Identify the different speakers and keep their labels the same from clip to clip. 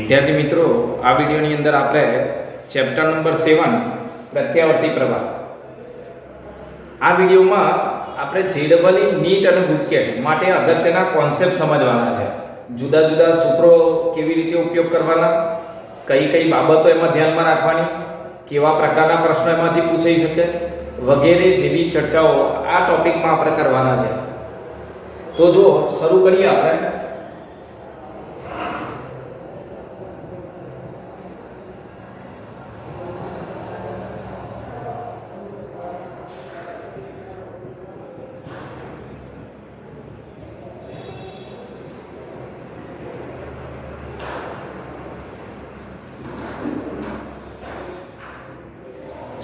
Speaker 1: વિદ્યાર્થી મિત્રો, આ વિડીયોની અંદર આપણે ચેપ્ટર નંબર 7 પ્રત્યાવર્તી પ્રવાહ આ વિડીયોમાં આપણે જેડબલઈ નીટ અને ગુજકેટ માટે અગત્યના કોન્સેપ્ટ સમજવાના છે. જુદા જુદા સૂત્રો કેવી રીતે ઉપયોગ કરવાના, કઈ કઈ બાબતો એમાં ધ્યાનમાં રાખવાની, કેવા પ્રકારના પ્રશ્નો એમાંથી પૂછાઈ શકે વગેરે જેવી ચર્ચાઓ આ ટોપિકમાં આપણે કરવાના છે. તો જો શરૂ કરીએ આપણે.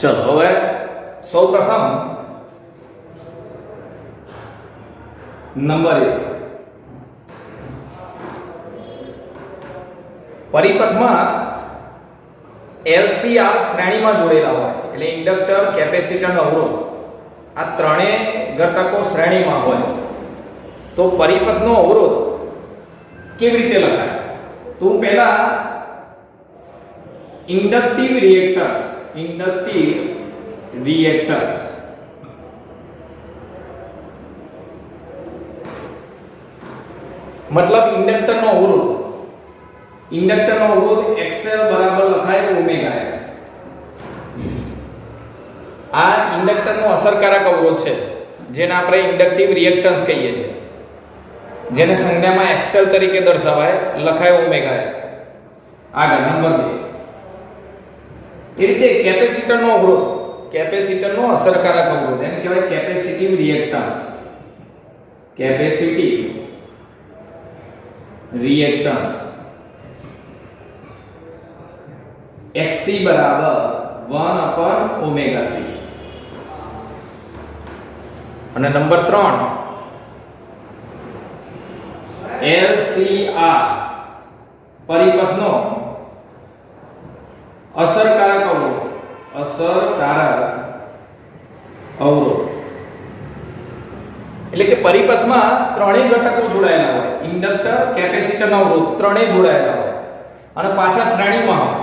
Speaker 1: ચલો હવે સૌપ્રથમ નંબર 1, પરિપથમાં LCR શ્રેણીમાં જોડેલા હોય એટલે ઇન્ડક્ટર, કેપેસિટર અને અવરોધ આ ત્રણેય ઘટકો શ્રેણીમાં હોય તો પરિપથનો અવરોધ કેવી રીતે લખાય? તો પહેલા ઇન્ડક્ટિવ રિએક્ટર્સ मतलब इंडक्टर नो अवरोध XL बराबर लखाय ओमेगा है. आ इंडक्टर नो असरकारक अवरोध छे जेने आपणे इंडक्टिव रिएक्टन्स कहीए छे, जेने संज्ञामां XL तरीके दर्शावाय लखाय ओमेगा है. આગળ નંબર 2, એ રીતે કેપેસિટર નો અસરકારક અવરોધ એને કહેવાય કેપેસિટિવ રિએક્ટન્સ. XC બરાબર 1/ωc. અને નંબર 3, LCR પરિપથનો असरकारक अवरोध એટલે કે પરિપથમાં ત્રણેય ઘટકો જોડાયેલા હોય, ઇન્ડક્ટર, કેપેસિટર અને અવરોધ ત્રણેય જોડાયેલા હોય અને પાછા શ્રેણીમાં હોય.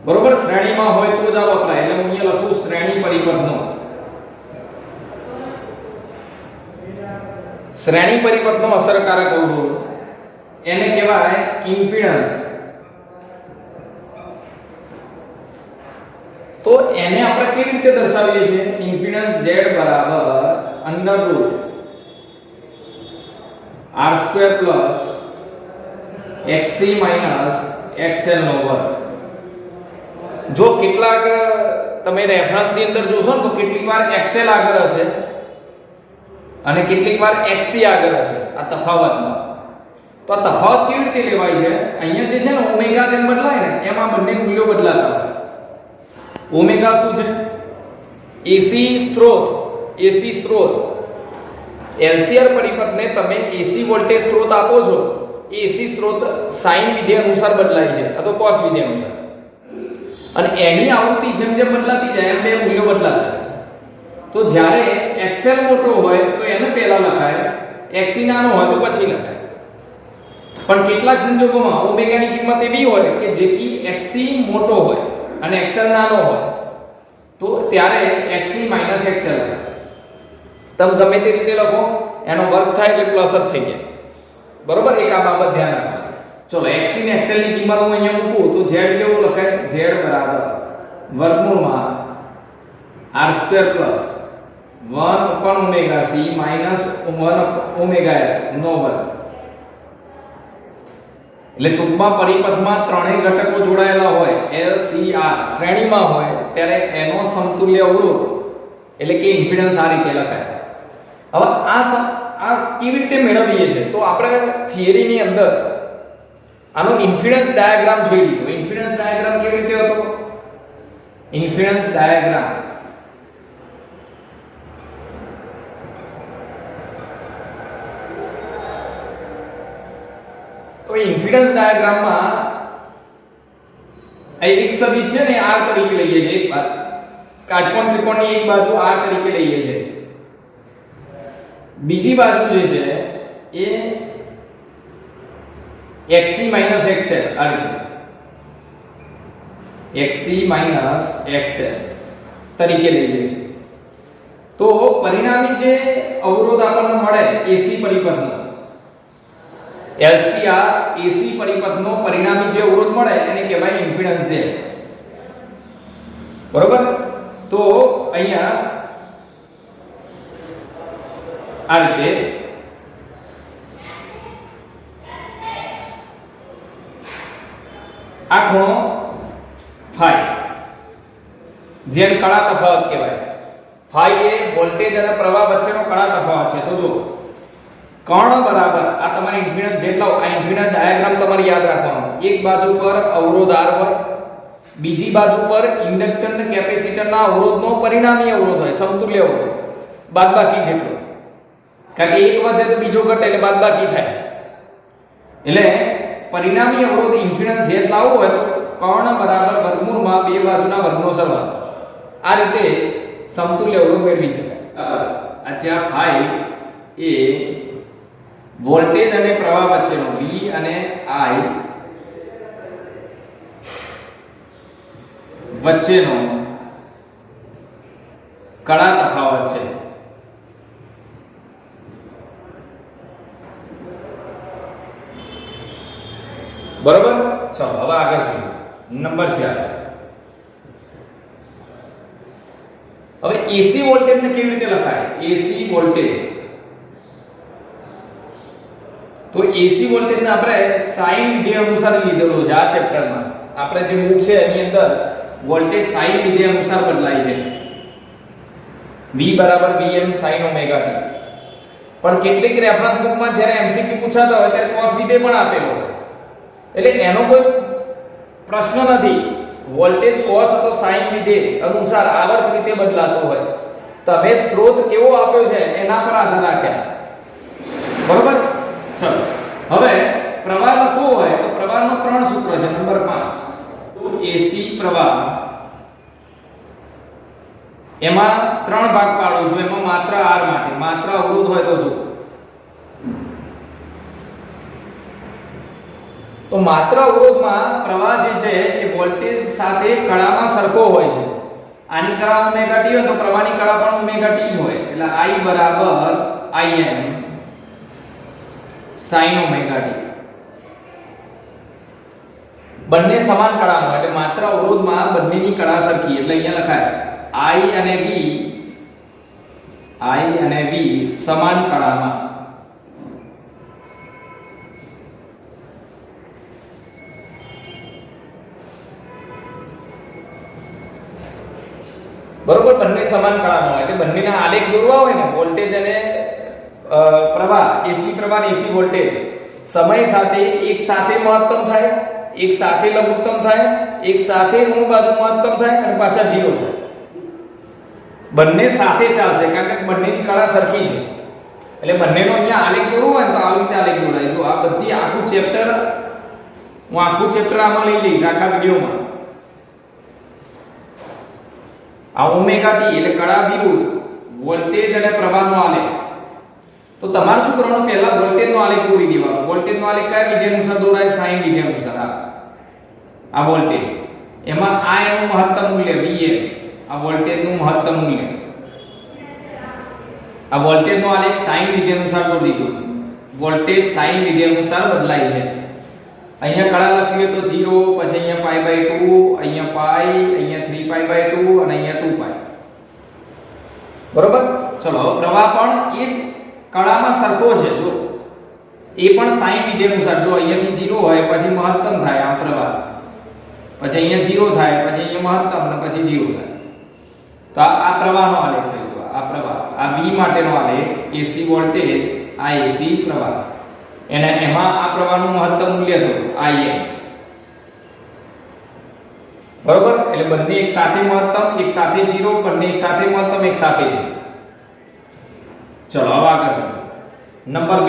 Speaker 1: બરોબર, શ્રેણીમાં હોય તો જ આ વપરાય. એટલે હું અહીંયા લખું શ્રેણી પરિપથનો. શ્રેણી પરિપથનો અસરકારક અવરોધ એને કહેવાય ઇમ્પિડન્સ. तो એને આપણે કેવી રીતે દર્શાવીએ છીએ? ઇમ્પિડન્સ Z બરાબર √R² plus XC minus XL નો વર્ગ. જો કેટલાક તમે રેફરન્સ ની અંદર જોશો ને તો કેટલીક વાર XL આગળ હશે અને કેટલીક વાર XC આગળ હશે. આ તફાવતમાં તો આ તફાવત કેવી રીતે લેવાય છે? અહીંયા જે છે ને ઓમેગા જેમ બદલાય ને એમ આ બંને મૂલ્યો બદલાતા હોય. ओमेगा શું છે? એસી સ્ત્રોત. LCR પરિપથને તમે એસી વોલ્ટેજ સ્ત્રોત આપો છો, એસી સ્ત્રોત સાઇન વિધેય અનુસાર બદલાય છે અથવા cos વિધેય અનુસાર, અને એની આવૃત્તિ જેમ જેમ બદલાતી જાય એમ બે મૂલ્યો બદલાતા જાય. તો જ્યારે XL મોટો હોય તો એને પહેલા લખાય, XC નાનો હોય તો પછી લખાય. પણ કેટલાક સંજોગોમાં ઓમેગાની કિંમત એવી હોય કે જેથી XC મોટો હોય અને XL નાનો હોય તો ત્યારે XC માઈનસ XL. તમે ગમે તે રીતે લખો એનો વર્ગ થાય એટલે પ્લસ જ થઈ જાય. બરોબર, એક આ બાબત ધ્યાન રાખો. ચલો XC ને XL ની કિંમત હું અહીંયા મૂકું તો Z કેવું લખાય? Z બરાબર વર્ગમૂળમાં R² plus 1/ωc minus 1/ωL નો વર્ગ. એટલે ટૂંકમાં પરિપથમાં ત્રણેય ઘટકો જોડાયેલા હોય, LCR શ્રેણીમાં હોય ત્યારે એનો સમતુલ્ય અવરોધ એટલે કે ઇમ્પિડન્સ આ રીતે લખાય. હવે આ કેવી રીતે મેળવીએ છીએ? તો આપણે થિયરીની અંદર આનો ઇમ્પિડન્સ ડાયાગ્રામ જોઈ લીધો. ઇમ્પિડન્સ ડાયાગ્રામ કેવી રીતે હતો? ઇમ્પિડન્સ ડાયાગ્રામ તો ઇમ્પિડન્સ ડાયાગ્રામમાં એક સદિશ છે ને R તરીકે લઈએ છીએ. એક બાજુ કાટકોણ ત્રિકોણની એક બાજુ R તરીકે લઈએ છીએ, બીજી બાજુ જે છે એ xc xl આ રીતે xc xl તરીકે લઈએ છે તો પરિણામી જે અવરોધ આપણને મળે AC પરિપથનો LCR AC પરિપથનો પરિણામી જે અવરોધ મળે એને કહેવાય ઇમ્પિડન્સ Z બરોબર તો અહીંયા આ રીતે આ ખૂણો ફાઈ જેમ કળા તફાવત કહેવાય ફાઈ એ વોલ્ટેજ અને પ્રવાહ વચ્ચેનો કળા તફાવત છે તો જો કર્ણ બરાબર આ તમારે ઇમ્પિડન્સ જેટલો આ ઇમ્પિડન્સ ડાયાગ્રામ તમારે યાદ રાખવાનો એક બાજુ પર અવરોધ R હોય બીજી બાજુ પર ઇન્ડક્ટર અને કેપેસિટરના અવરોધનો પરિણામી અવરોધ હોય સમતુલ્ય અવરોધ બાદબાકી જેટલો કારણ કે એક વધે તો બીજો ઘટે એટલે બાદબાકી થાય એટલે પરિણામી અવરોધ ઇન્ફિડન્સ Z લાવવો હોય તો કર્ણ બરાબર વર્ગમૂળમાં બે બાજુના વર્ગનો સરવાળો આ રીતે સમતુલ્ય અવરોધ મેળવી શકાય આ જ્યાં ફાઈ એ વોલ્ટેજ અને પ્રવાહ વચ્ચેનો V અને I વચ્ચેનો કળા તફાવત છે બરોબર ચલો હવે આગળ જોઈએ નંબર 4 હવે AC વોલ્ટેજ ને કેવી રીતે લખાય AC વોલ્ટેજ તો AC વોલ્ટેજ ને આપણે સાઇન વિધેય અનુસાર લીધેલો છે આ ચેપ્ટરમાં આપણે જે બુક છે એની અંદર વોલ્ટેજ સાઇન વિધેય અનુસાર બદલાય છે V Vm sin omega t પણ કેટલીક રેફરન્સ બુકમાં જ્યારે MCQ પૂછાતા હોય ત્યારે cos વિધેય પણ આપેલો હોય એટલે એનો કોઈ પ્રશ્ન નથી વોલ્ટેજ cos અથવા sin વિધેય અનુસાર આવર્ત રીતે બદલાતો હોય તમે સ્ત્રોત કેવો આપ્યો છે એના પર આધાર રાખે બરોબર ચલો હવે પ્રવાહ લખવો હોય તો પ્રવાહનો ત્રણ સૂત્ર છે નંબર 5 તો AC પ્રવાહ એમાં ત્રણ ભાગ પાડો છો એમાં માત્ર R માટે માત્ર અવરોધ હોય તો શું તો માત્ર અવરોધમાં પ્રવાહ જે છે એ વોલ્ટેજ સાથે કળામાં સરખો હોય છે આની કળા ઓમેગા t હોય તો પ્રવાહની કળા પણ ઓમેગા t જ હોય એટલે I બરાબર Im sin ઓમેગા t બંને સમાન કળામાં એટલે માત્ર અવરોધમાં બંનેની કળા સરખી એટલે અહીંયા લખાય I અને V સમાન કળામાં બરોબર બંને સમાન કળામાં હોય એટલે બંનેના આલેખ દોરવા હોય ને વોલ્ટેજ અને પ્રવાહ AC પ્રવાહ અને AC વોલ્ટેજ સમય સાથે એક સાથે મહત્તમ થાય એક સાથે લઘુત્તમ થાય એક સાથે ઋણ બાજુ મહત્તમ થાય અને પાછા 0 થાય બંને સાથે ચાલશે કારણ કે બંનેની કળા સરખી છે એટલે બંનેનો અહીંયા આલેખ દોરવો હોય તો આવી રીતે આલેખ દોરાય જો આ બધી આખું ચેપ્ટર હું આખું ચેપ્ટર આમાં લઈ લઈશ આખા વિડિયોમાં આ ઓમેગા t એટલે કળા વિરુદ્ધ વોલ્ટેજ અને પ્રવાહનો આલેખ તો તમારે શું કરવાનું પહેલા વોલ્ટેજનો આલેખ દોરી દેવાનો વોલ્ટેજનો આલેખ કયા વિધેય અનુસાર દોરાય સાઇન વિધેય અનુસાર આ વોલ્ટેજ એમાં આ એનું મહત્તમ મૂલ્ય Vm આ વોલ્ટેજનું મહત્તમ મૂલ્ય આ વોલ્ટેજનો આલેખ સાઇન વિધેય અનુસાર દોરી દીધો વોલ્ટેજ સાઇન વિધેય અનુસાર બદલાય છે અહીંયા કળા લખીએ તો 0 પછી અહીંયા π/2 અહીંયા π અહીંયા 3π/2 અને અહીંયા 2π બરોબર ચલો પ્રવાહ પણ એ જ કળામાં સરખો છે જો એ પણ સાઇન વિધેય અનુસાર જો અહીંયાથી 0 હોય પછી મહત્તમ થાય આ પ્રવાહ પછી અહીંયા 0 થાય પછી અહીંયા મહત્તમ અને પછી 0 થાય તો આ પ્રવાહનો આલેખ થઈ ગયો આ પ્રવાહ આ V માટેનો આલેખ AC વોલ્ટેજ આ AC પ્રવાહ એને એમાં આ પ્રવાહનું મહત્તમ મૂલ્ય થયું Im બરોબર એટલે બંને એક સાથે મહત્તમ એક સાથે 0 બંને એક સાથે મહત્તમ એક સાથે 0 ચલો હવે આગળ નંબર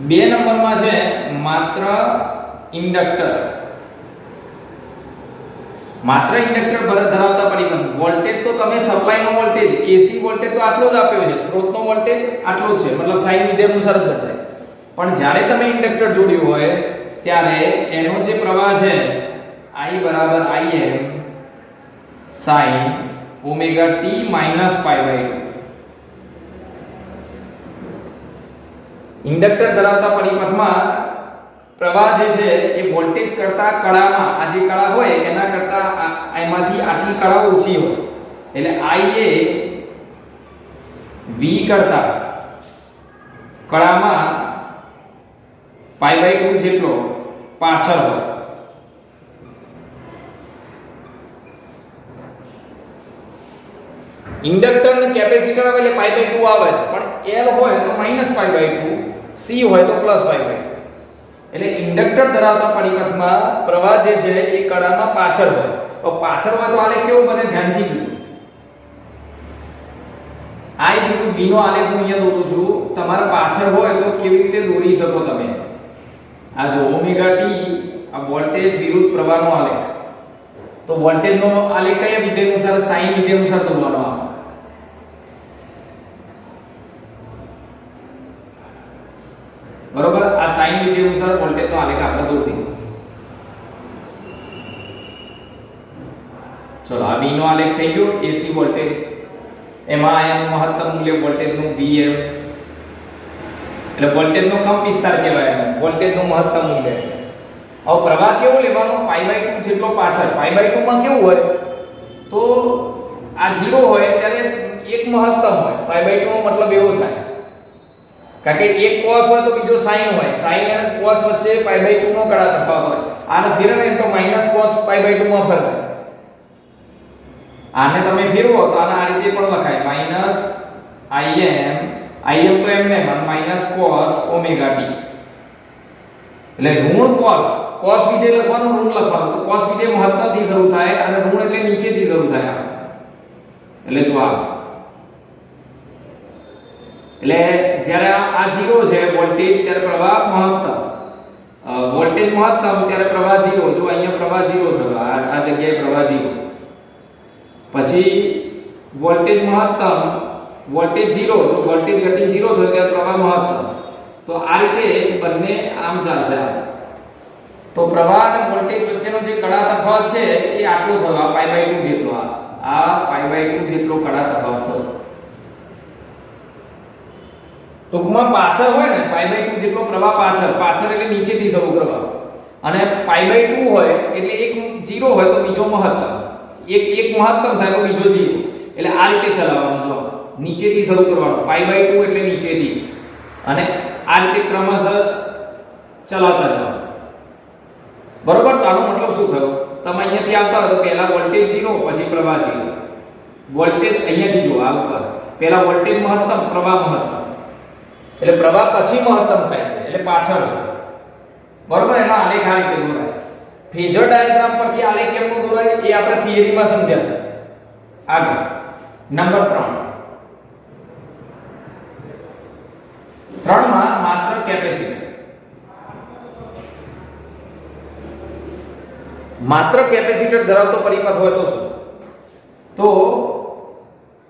Speaker 1: 2 નંબરમાં છે માત્ર ઇન્ડક્ટર ધરાવતા પરિપથ વોલ્ટેજ તો તમે સપ્લાયનો વોલ્ટેજ AC વોલ્ટેજ તો આટલો જ આપ્યો છે સ્ત્રોતનો વોલ્ટેજ આટલો જ છે મતલબ સાઇન વિધેય અનુસાર જ બદલાય પણ જ્યારે તમે ઇન્ડક્ટર જોડ્યું હોય ત્યારે એનો જે પ્રવાહ છે I બરાબર Im sin omega t minus pi by 2. Inductor ધરાવતા પરિપથમાં પ્રવાહ જે છે એ વોલ્ટેજ કરતા કળામાં આ જે કળા હોય એના કરતા એમાંથી આટલી કળા ઓછી હોય એટલે I એ V કરતા કળામાં પાઈ બાય 2 જેટલો પાછળ હોય. ઇન્ડક્ટર ને કેપેસિટર આવે એટલે પાઈ બાય 2 આવે પણ L હોય તો માઈનસ પાઈ બાય 2, C હોય તો પ્લસ પાઈ બાય 2. એટલે ઇન્ડક્ટર ધરાવતા પરિપથમાં પ્રવાહ જે છે એ કળામાં પાછળ હોય. તો પાછળ હોય તો આલેખ કેવો બને ધ્યાનથી જોજો. I વિરુદ્ધ V નો આલેખ હું અહીંયા દોરું છું. તમારા પાછળ હોય તો કેવી રીતે દોરી શકો તમે? આ જો ઓમેગા t આ વોલ્ટેજ વિરુદ્ધ પ્રવાહનો આલેખ. તો વોલ્ટેજનો આલેખ કયા વિધેય અનુસાર? સાઈન વિધેય અનુસાર દોરવાનો આવે. બરોબર, આ સાઈન વિધેય અનુસાર વોલ્ટેજનો આલેખ આપણે દોરી દીધો. ચલો આ V નો આલેખ થઈ ગયો AC વોલ્ટેજ. એમાં આનું મહત્તમ મૂલ્ય વોલ્ટેજનું Vm એટલે વોલ્ટેજનો કમ વિસ્તાર કહેવાય એને, વોલ્ટેજનું મહત્તમ મૂલ્ય. હવે પ્રવાહ કેવો લેવાનો? પાઈ બાય 2 જેટલો પાછળ. પાઈ બાય 2 માં કેવું હોય? તો આ 0 હોય ત્યારે એક મહત્તમ હોય. પાઈ બાય 2 નો મતલબ એવો થાય કારણ કે એક cos હોય તો બીજો sin હોય. sin અને cos વચ્ચે પાઈ બાય 2 નો કળા તફાવત હોય. આને ફેરવે તો માઈનસ cos પાઈ બાય 2 માં ફેરવાય. આને તમે ફેરવો તો આને આ રીતે પણ લખાય માઈનસ Im તો એમને માઈનસ cos ઓમેગા t. એટલે ઋણ cos વિધેય લખવાનું, ઋણ લખવાનું. તો cos વિધેય મહત્તમ થી શરૂ થાય અને ઋણ એટલે નીચેથી શરૂ થાય. એટલે જો આ એટલે જ્યારે આ 0 છે વોલ્ટેજ ત્યારે પ્રવાહ મહત્તમ, વોલ્ટેજ મહત્તમ ત્યારે પ્રવાહ 0. જો અહીંયા પ્રવાહ 0 થયો, આ જગ્યાએ પ્રવાહ 0. પછી વોલ્ટેજ મહત્તમ, વોલ્ટેજ 0, તો વોલ્ટેજ ઘટીને 0 થયો ત્યારે પ્રવાહ મહત્તમ. તો આ રીતે બંને આમ ચાલશે. તો પ્રવાહ અને વોલ્ટેજ વચ્ચેનો જે કળા તફાવત છે એ આટલો થયો, આ પાઈ બાય 2 જેટલો. આ પાઈ બાય 2 જેટલો કળા તફાવત થયો. ટૂંકમાં પાછળ હોય ને પાઈ બાય 2 જેટલો પ્રવાહ પાછળ એટલે નીચેથી શરૂ કરવાનો. અને પાઈ બાય 2 હોય એટલે એક 0 હોય તો બીજો મહત્તમ, એક મહત્તમ થાય તો બીજો 0. એટલે આ રીતે ચલાવવાનું. જો નીચેથી શરૂ કરવાનું. પાઈ બાય 2 એટલે નીચેથી અને આ રીતે ક્રમશઃ ચલાવતા જવાનું. બરોબર, તો આનો મતલબ શું થયો? તમે અહીંયાથી આવતા હોય તો પહેલા વોલ્ટેજ 0 પછી પ્રવાહ 0. વોલ્ટેજ અહીંયાથી જો આ ઉપર પહેલા વોલ્ટેજ મહત્તમ, પ્રવાહ મહત્તમ. એટલે પ્રવાહ પછી મહત્તમ થાય છે એટલે પાછળ છે. બરોબર, એનો આલેખ આ રીતે દોરાય. ફેઝર ડાયાગ્રામ પરથી આલેખ કેમનો દોરાય એ આપણે થિયરીમાં સમજ્યા. આગળ નંબર 3 માં માત્ર કેપેસિટર. માત્ર કેપેસિટર ધરાવતો પરિપથ હોય તો શું? તો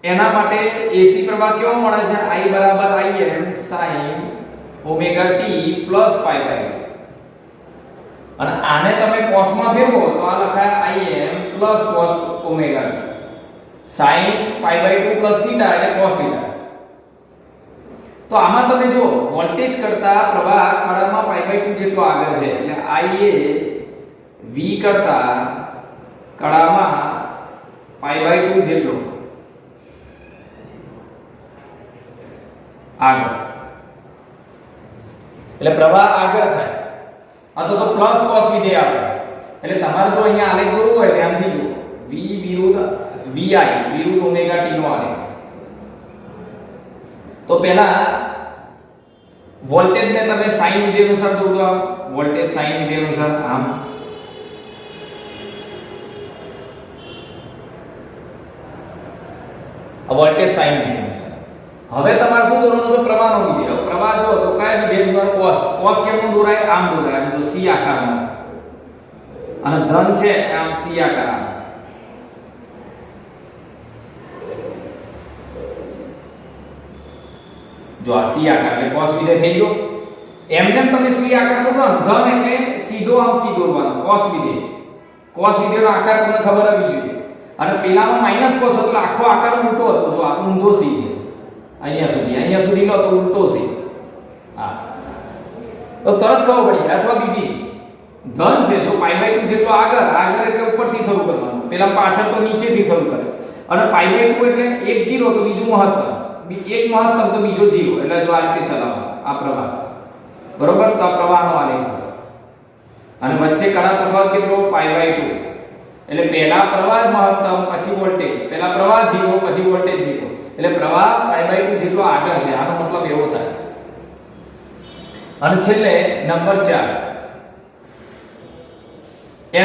Speaker 1: એના માટે AC પ્રવાહ કેવો મળે છે? I બરાબર Im sin omega t plus pi by 2. અને આને તમે cos માં ફેરવો તો આ લખાય Im plus cos omega t sin pi by 2 plus theta એટલે cos થીટા. તો આમાં તમે જો વોલ્ટેજ કરતા પ્રવાહ કળામાં પાઈ બાય 2 જેટલો આગળ છે એટલે I એ V કરતા કળામાં પાઈ બાય 2 જેટલો આગળ. એટલે પ્રવાહ આગળ થાય. આ તો પ્લસ cos વિધેય આવે. એટલે તમારે જો અહીંયા આલેખ દોરવું હોય ધ્યાનથી જુઓ. V વિરુદ્ધ Vi વિરુદ્ધ ઓમેગા t નો આલેખ. તો પહેલા વોલ્ટેજ ને તમે સાઈન વિધેય અનુસાર દોરો. વોલ્ટેજ સાઈન વિધેય અનુસાર આમ. આ વોલ્ટેજ સાઈન વિધેય. હવે તમારે શું દોરવાનું છે? પ્રવાહનો વિધેય. પ્રવાહ જો તો કયા વિધેય દ્વારા? cos કેમનો દોરાય? આમ દોરાય. આમ જો C આકારમાં. અને ધન છે આમ C આકાર. જો આ C આકાર એટલે cos વિધેય થઈ ગયો. એમને તમે c આકાર તો ધન એટલે સીધો આમ સીધો દોરવાનો cos વિધેયનો આકાર તમને ખબર આવી જોઈએ અને પેલામાં માઈનસ cos હતો આખો આકાર ઉલટો હતો જો આ ઊંધો c છે અહીંયા સુધી લો તો ઉલટો c હા તો તરત ખબર પડી અથવા બીજી ધન છે તો π/2 જેટલો આગળ એટલે ઉપરથી શરૂ કરવાનું પેલા પાછળ તો નીચેથી શરૂ કરે અને π/2 એટલે એક 0 તો બીજું મહત્તમ એક મહત્તમ તો બીજો 0 એટલે જો આ રીતે ચલાવવાનું આ પ્રવાહ બરોબર તો આ પ્રવાહનો આલેખ થયો અને વચ્ચે કડા તફાવત કેટલો π/2 એટલે પહેલા પ્રવાહ મહત્તમ પછી વોલ્ટેજ પહેલા પ્રવાહ 0 પછી વોલ્ટેજ 0 એટલે પ્રવાહ π/2 જેટલો આગળ છે આનો મતલબ એવો થાય અને છેલ્લે નંબર 4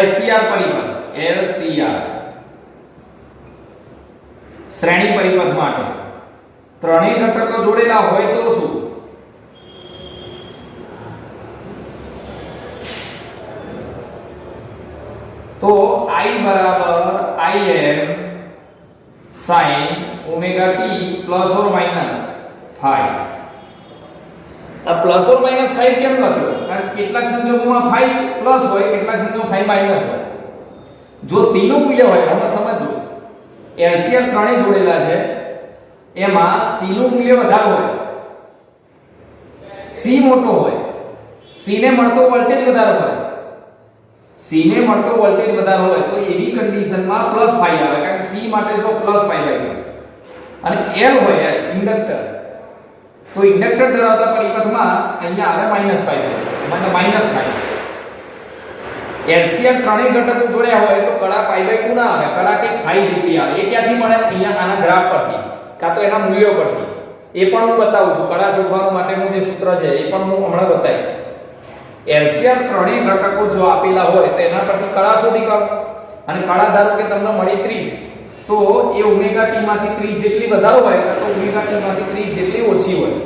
Speaker 1: LCR પરિપથ LCR શ્રેણી પરિપથ માટે ત્રણેય ઘટકો જોડેલા હોય તો શું તો I બરાબર Im sin omega t plus or minus 5 આ પ્લસ ઓર માઈનસ 5 કેમ લખ્યો કારણ કે કેટલાક સંજોગોમાં 5 પ્લસ હોય કેટલાક સંજોગોમાં 5 માઈનસ હોય જો c નું મૂલ્ય હોય હવે સમજો LCR ત્રણે જોડેલા છે એમાં c નું મૂલ્ય વધારે હોય c મોટો હોય c ને મળતો વોલ્ટેજ વધારે હોય c ને મળતો વોલ્ટેજ વધારે હોય તો એવી કન્ડિશનમાં +5 આવે કારણ કે c માટે જો +5/2 અને L હોય ઇન્ડક્ટર તો ઇન્ડક્ટર ધરાવતા પરિપથમાં અહીંયા આવે -5 મતલબ -5 LCR ત્રણેય ઘટકો જોડ્યા હોય તો કડા π/2 ના આવે કડા કે 5 જેટલી આવે એ ક્યાંથી મળે અહીંયા આના ગ્રાફ પરથી કાં તો એના મૂલ્યો પરથી એ પણ હું બતાવું છું કડા શોધવા માટેનું જે સૂત્ર છે એ પણ હું હમણાં બતાવીશ LCR ત્રણેય ઘટકો જો આપેલા હોય તો એના પરથી કડા શોધી કાઢો અને કડા ધારો કે તમને મળે 30 તો એ ઓમેગા t માંથી 30 જેટલી વધારે હોય તો ઓમેગા t માંથી 30 જેટલી ઓછી હોય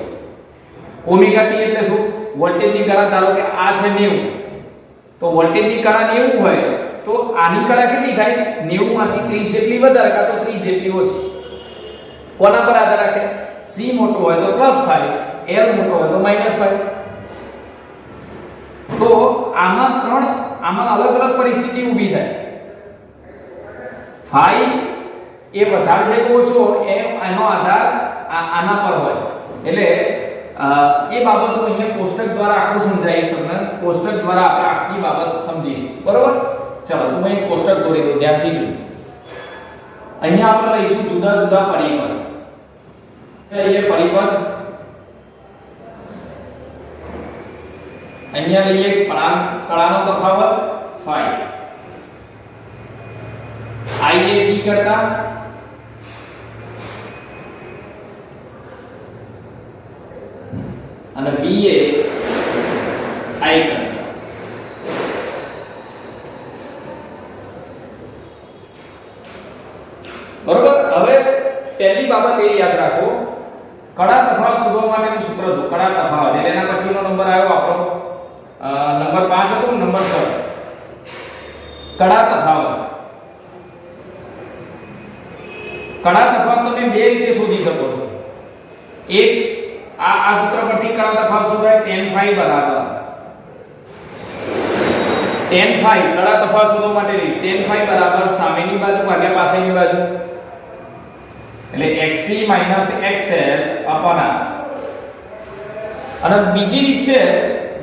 Speaker 1: ઓમેગા t એટલે શું વોલ્ટેજની કડા ધારો કે આ છે 90 તો વોલ્ટેજની કડા 90 હોય તો આની કડા કેટલી થાય 90 માંથી 30 જેટલી વધારે કાં તો 30 જેટલી ઓછી કોના પર આધાર રાખે c મોટો હોય તો +5 l મોટો હોય તો -5 તો આમાં અલગ અલગ પરિસ્થિતિ ઊભી થાય 5 એ વધારે છે કે ઓછો એનો આધાર આના પર હોય એટલે એ બાબતનું અહીંયા કોષ્ટક દ્વારા આખું સમજાવીશ તમને કોષ્ટક દ્વારા આપણે આખી બાબત સમજીશું બરોબર ચાલો તો હું કોષ્ટક દોરી દઉં ધ્યાનથી જોજો અહીંયા આપણે લઈશું જુદા જુદા પરિપથ એ પરિપથ અહીંયા લઈએ કળાનો તફાવત 5 I એ b કરતા અને b એ I કરતા બરોબર હવે પહેલી બાબત એ યાદ રાખો કડા તફાવત શોધવા માટેનું સૂત્ર શું કડા તફાવત એટલે એના પછીનો નંબર આવ્યો આપણો નંબર 5 હતો નંબર 6 કડા તફાવત તમે બે રીતે શોધી શકો છો એક આ સૂત્ર પરથી કડા તફાવત શોધાય tan phi બરાબર tan phi કડા તફાવત શોધવા માટે tan phi બરાબર સામેની બાજુ ભાગ્યા પાછળની બાજુ એટલે xc xl r અને બીજી રીત છે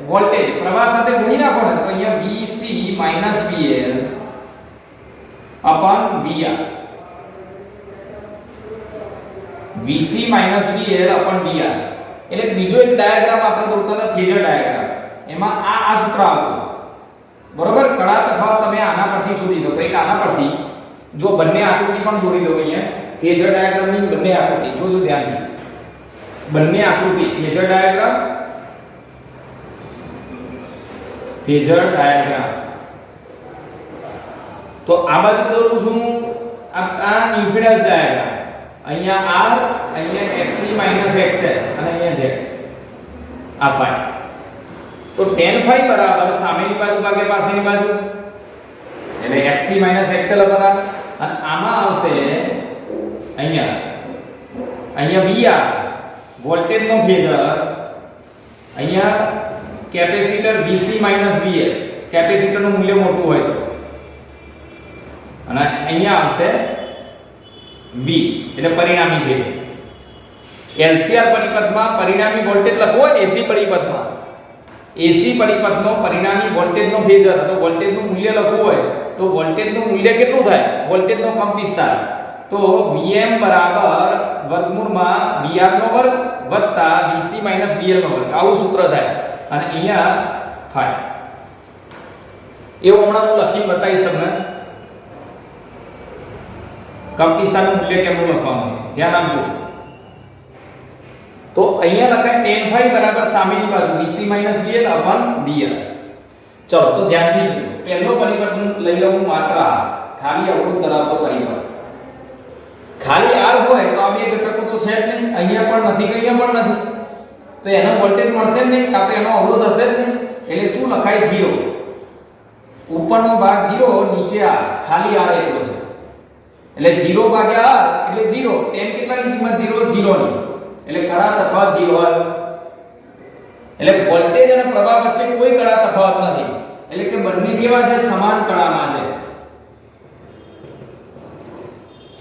Speaker 1: વોલ્ટેજ પ્રવાહ સાથે ગુણી નાખો ને તો અહીંયા vc vl vr vc vl vr એટલે બીજો એક ડાયાગ્રામ આપણે દોરતા હતા ફેઝર ડાયાગ્રામ એમાં આ સૂત્ર આવતું બરોબર કડા તફાવત તમે આના પરથી શોધી શકો એક આના પરથી જો બંને આકૃતિ પણ દોરી દો અહીંયા ફેઝર ડાયાગ્રામની બંને આકૃતિ જોજો ધ્યાનથી બંને આકૃતિ ફેઝર ડાયાગ્રામ તો આ બાજુ દોરું છું આ ઇમ્પિડન્સ ડાયાગ્રામ અહીંયા r અહીંયા xc xl અને અહીંયા z આ phi તો tan phi બરાબર સામેની બાજુ ભાગે પાછળની બાજુ એટલે xc xl બરાબર અને આમાં આવશે અહીંયા vr વોલ્ટેજ નો ફેઝર અહીંયા કેપેસિટર Vc VL, કેપેસિટરનું મૂલ્ય મોટું હોય તો, અને અહીંયા આવશે V એટલે પરિણામી ભેજ. LCR પરિપથમાં પરિણામી વોલ્ટેજ લખવો હોય AC પરિપથમાં, AC પરિપથનો પરિણામી વોલ્ટેજનો ફેઝર, તો વોલ્ટેજનું મૂલ્ય લખવું હોય તો વોલ્ટેજનું મૂલ્ય કેટલું થાય, વોલ્ટેજનો કંપવિસ્તાર, તો Vm બરાબર વર્ગમૂળમાં Vr નો વર્ગ વત્તા Vc VL નો વર્ગ, આવું સૂત્ર થાય. અને અહીંયા થાય એવું હમણાં હું લખી બતાવીશ તમને કંપવિસ્તારનું મૂલ્ય કેમનું લખવાનું, ધ્યાન આપજો. તો અહીંયા લખાય tan phi બરાબર સામેની બાજુ Vc VL upon dr. ચલો તો ધ્યાનથી જોજો. પહેલો પરિપથ લઈ લઉં હું માત્ર આ ખાલી અવરોધ ધરાવતો પરિપથ. ખાલી R હોય તો આ બે ઘટકો તો છે જ નહીં, અહીંયા પણ નથી કે અહીંયા પણ નથી, તો એનો વોલ્ટેજ મળશે જ નહીં, કાં તો એનો અવરોધ હશે જ નહીં. એટલે શું લખાય 0, ઉપરનો ભાગ 0, નીચે R, ખાલી R એટલો છે. એટલે 0 ભાગ્યા R એટલે 0, tan કેટલાની કિંમત 0, 0 ની, એટલે કળા તફાવત 0 આવે. એટલે વોલ્ટેજ અને પ્રવાહ વચ્ચે કોઈ કળા તફાવત નથી, એટલે કે બંને કેવા છે, સમાન કળામાં છે,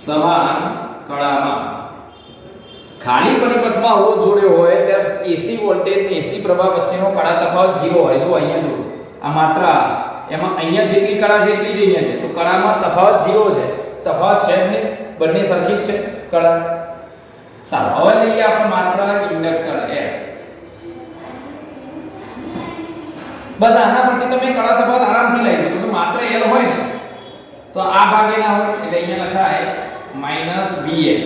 Speaker 1: સમાન કળામાં. ખાલી પરિપથમાં અવરોધ જોડ્યો હોય ત્યારે AC વોલ્ટેજ અને AC પ્રવાહ વચ્ચેનો કળા તફાવત 0 હોય. જો અહીંયા જો આ માત્ર એમાં અહીંયા જેટલી કળા છે એટલી જ અહીંયા છે, તો કળામાં તફાવત 0 છે, તફાવત છે જ નહીં, બંને સરખી જ છે કળા. સારું, હવે લઈએ આપણે માત્ર ઇન્ડક્ટર L. બસ આના પરથી તમે કળા તફાવત આરામથી લઈ શકો. તો માત્ર L હોય ને તો આ ભાગે ના હોય એટલે અહીંયા લખાય -VL,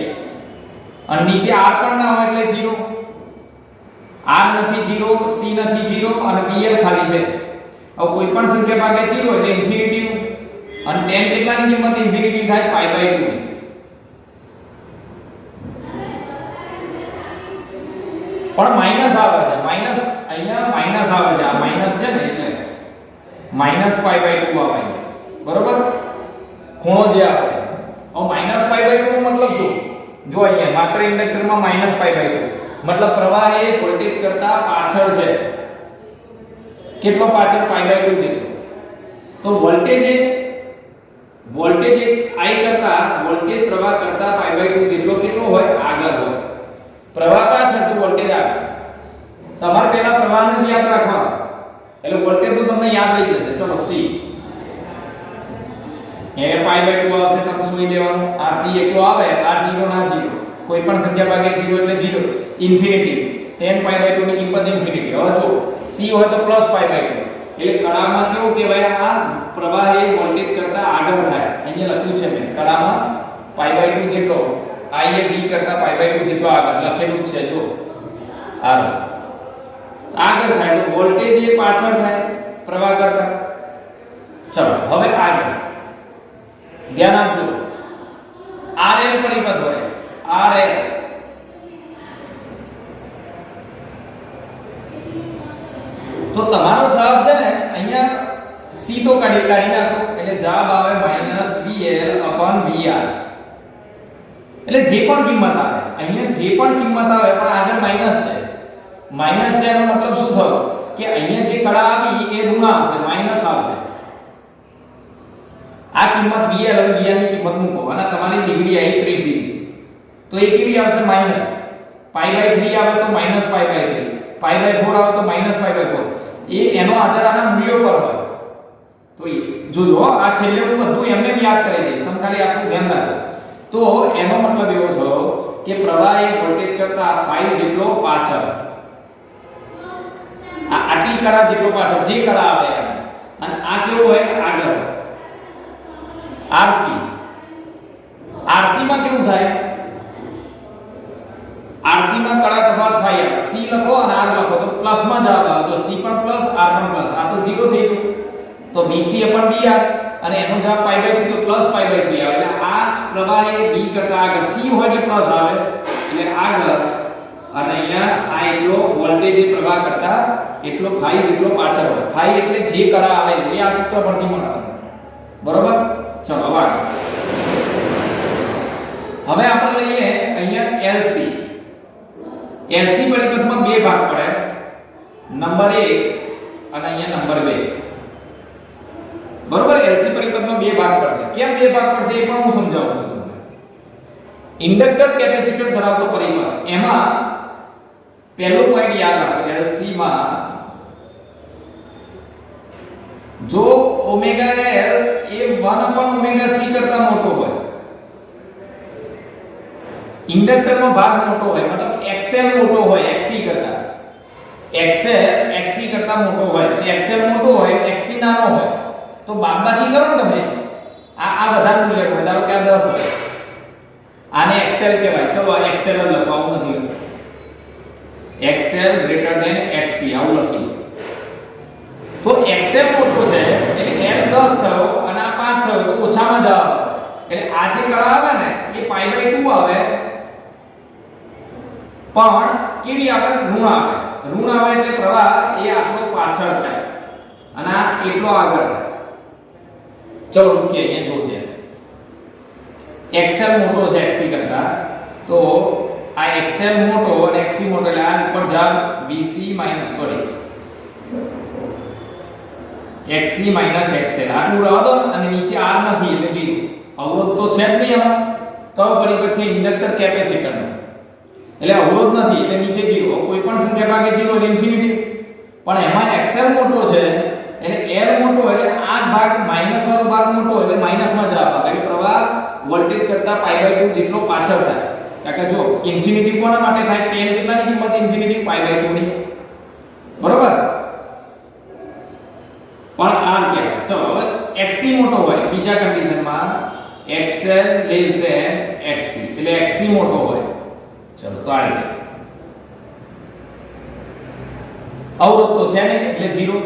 Speaker 1: અને નીચે R પણ ના હોય એટલે 0. R નથી 0, C નથી 0 અને VL ખાલી છે. હવે કોઈ પણ સંખ્યા ભાગે 0 એટલે ઇન્ફિનિટી, અને tan કેટલાની કિંમત ઇન્ફિનિટી થાય π/2. પણ માઈનસ આવે છે, માઈનસ અહીંયા માઈનસ આવે છે, આ માઈનસ છે ને એટલે -π/2 આવે, બરોબર, ખૂણો જે આવે. હવે -π/2 નો મતલબ શું, જો અહીંયા માત્ર ઇન્ડક્ટરમાં -π/2 મતલબ પ્રવાહ એ વોલ્ટેજ કરતા પાછળ છે. કેટલો પાછળ, π/2 જેટલો. તો વોલ્ટેજ એ I કરતા વોલ્ટેજ પ્રવાહ કરતા π/2 જેટલો કેટલો હોય, આગળ હોય. પ્રવાહ પાછળ તો વોલ્ટેજ આગળ. તમારે પહેલા પ્રવાહને જ યાદ રાખવાનો, એટલે વોલ્ટેજ તો તમને યાદ રહી જશે. ચલો C એ π/2 આવશે, તમે જોઈ લેવાનું. આ C એકલો આવે, આ 0 ના 0, કોઈ પણ સંખ્યા ભાગે 0 એટલે 0, ઇન્ફિનિટી, tan π/2 ની કિંમત ઇન્ફિનિટી. હવે જો C હોય તો +π/2, એટલે કળામાં કેવું કહેવાય, આ પ્રવાહ એ વોલ્ટેજ કરતા આગળ થાય. અહીંયા લખ્યું છે મેં, કળામાં π/2 જેટલો, I એ V કરતા π/2 જેટલો આગળ લખેલું છે. જો આગળ થાય તો વોલ્ટેજ એ પાછળ થાય પ્રવાહ કરતા. ચલો હવે આગળ ધ્યાન આપજો. RL પરિપથ હોય, RL તો તમારો જવાબ છે ને અહીંયા C તો કાઢી નાખો, એટલે જવાબ આવે -VL/VR. એટલે જે પણ કિંમત આવે, અહીંયા જે પણ કિંમત આવે પણ આગળ માઈનસ છે. માઈનસ છે એનો મતલબ શું થયો કે અહીંયા જે કળા આવી એ ઋણ આવશે, માઈનસ આવશે. આ કિંમત VL અને VR ની કિંમત મૂકો અને તમારી ડિગ્રી આવી 30 ડિગ્રી, તો એ કેવી આવશે, માઈનસ π/3 આવે તો -π/3, π/4 આવે તો -π/4. એ એનો આધાર આના મૂલ્યો પર હોય. તો જોજો આ છેલ્લે હું બધું એમને યાદ કરી દઈશ, તમે ખાલી આટલું ધ્યાન રાખો. તો એનો મતલબ એવો થયો કે પ્રવાહ એ વોલ્ટેજ કરતા 5 જેટલો પાછળ, આટલી કળા જેટલો પાછળ જે કળા આવે એમ, અને આ કેવો હોય, આગળ. RC માં કેવું થાય, RC માં કળા તફાવત phi આવે. C લખો અને R લખો તો પ્લસ માં જવાબ આવે. જો C પણ પ્લસ, R પણ પ્લસ, આ તો 0 થઈ ગયું. તો VC/VR અને એનો જવાબ π/3 તો +π/3 આવે. એટલે આ પ્રવાહ એ V કરતા આગળ, C હોય એટલે પ્લસ આવે એટલે આગળ, અને અહીંયા આ એટલો વોલ્ટેજ એ પ્રવાહ કરતા એટલો phi જેટલો પાછળ હોય. phi એટલે જે કળા આવે એ આ સૂત્ર પરથી મળે તમને, બરોબર. ચલો હવે આપણે લઈએ અહીંયા LC. LC પરિપથમાં બે ભાગ પડે. નંબર 1 અને અહીંયા નંબર 2. બરોબર, LC પરિપથમાં બે ભાગ પડશે. કેમ બે ભાગ પડશે એ પણ હું સમજાવું છું તમને. ઇન્ડક્ટર કેપેસિટર ધરાવતો પરિપથ, એમાં પહેલો પોઈન્ટ યાદ રાખો, LC માં જો ઓમેગા L એ 1/ωc કરતા મોટો હોય, ઇન્ડક્ટર નો ભાગ મોટો હોય, મતલબ XL મોટો હોય XC કરતા, XC કરતા મોટો હોય, XL મોટો હોય XC નાનો હોય, તો બાદબાકી કરો ને તમે, આ બધા મૂલ્ય હોય, ધારો કે આ 10 હોય, આને XL કહેવાય. ચલો આ XL લખવાનું નથી, XL XC આવું લખી. તો XL મોટો છે એટલે L 10 થયો અને આ 5 થયો, તો ઓછામાં જવાબ આવે. એટલે આ જે કળા આવે ને એ π/2 આવે, પણ કેવી આવે? ઋણ આવે. ઋણ આવે એટલે પ્રવાહ એ આટલો પાછળ થાય અને આ એટલો આગળ થાય. ચલો રૂકીએ, અહીંયા જોડજે. XL મોટો છે XC કરતા, તો આ XL મોટો અને XC મોટો, એટલે આ ઉપર જાવ BC XC XL આટલું રહેવા દો અને નીચે R નથી એટલે 0. અવરોધ તો છે જ નહીં આમાં. કયો પરિપથ છે? Inductor capacitor. એટલે અવરોધ નથી એટલે નીચે 0. કોઈ પણ સંખ્યા ભાગે 0 એટલે ઇન્ફિનિટી. પણ એમાં XL મોટો છે એટલે L મોટો એટલે આ ભાગ માઈનસ વાળો ભાગ મોટો એટલે માઈનસમાં જવાબ આવે. એટલે પ્રવાહ વોલ્ટેજ કરતા π/2 જેટલો પાછળ થાય. કારણ કે જો ઇન્ફિનિટી કોના માટે થાય? 10 કેટલાની કિંમત ઇન્ફિનિટી? π/2 ની. બરોબર? પણ R કહેવાય. ચલો હવે XC મોટો હોય બીજા કન્ડિશનમાં, XL XC એટલે XC મોટો હોય. ચલો તો આ રીતે અવરોધ તો છે ને એટલે 0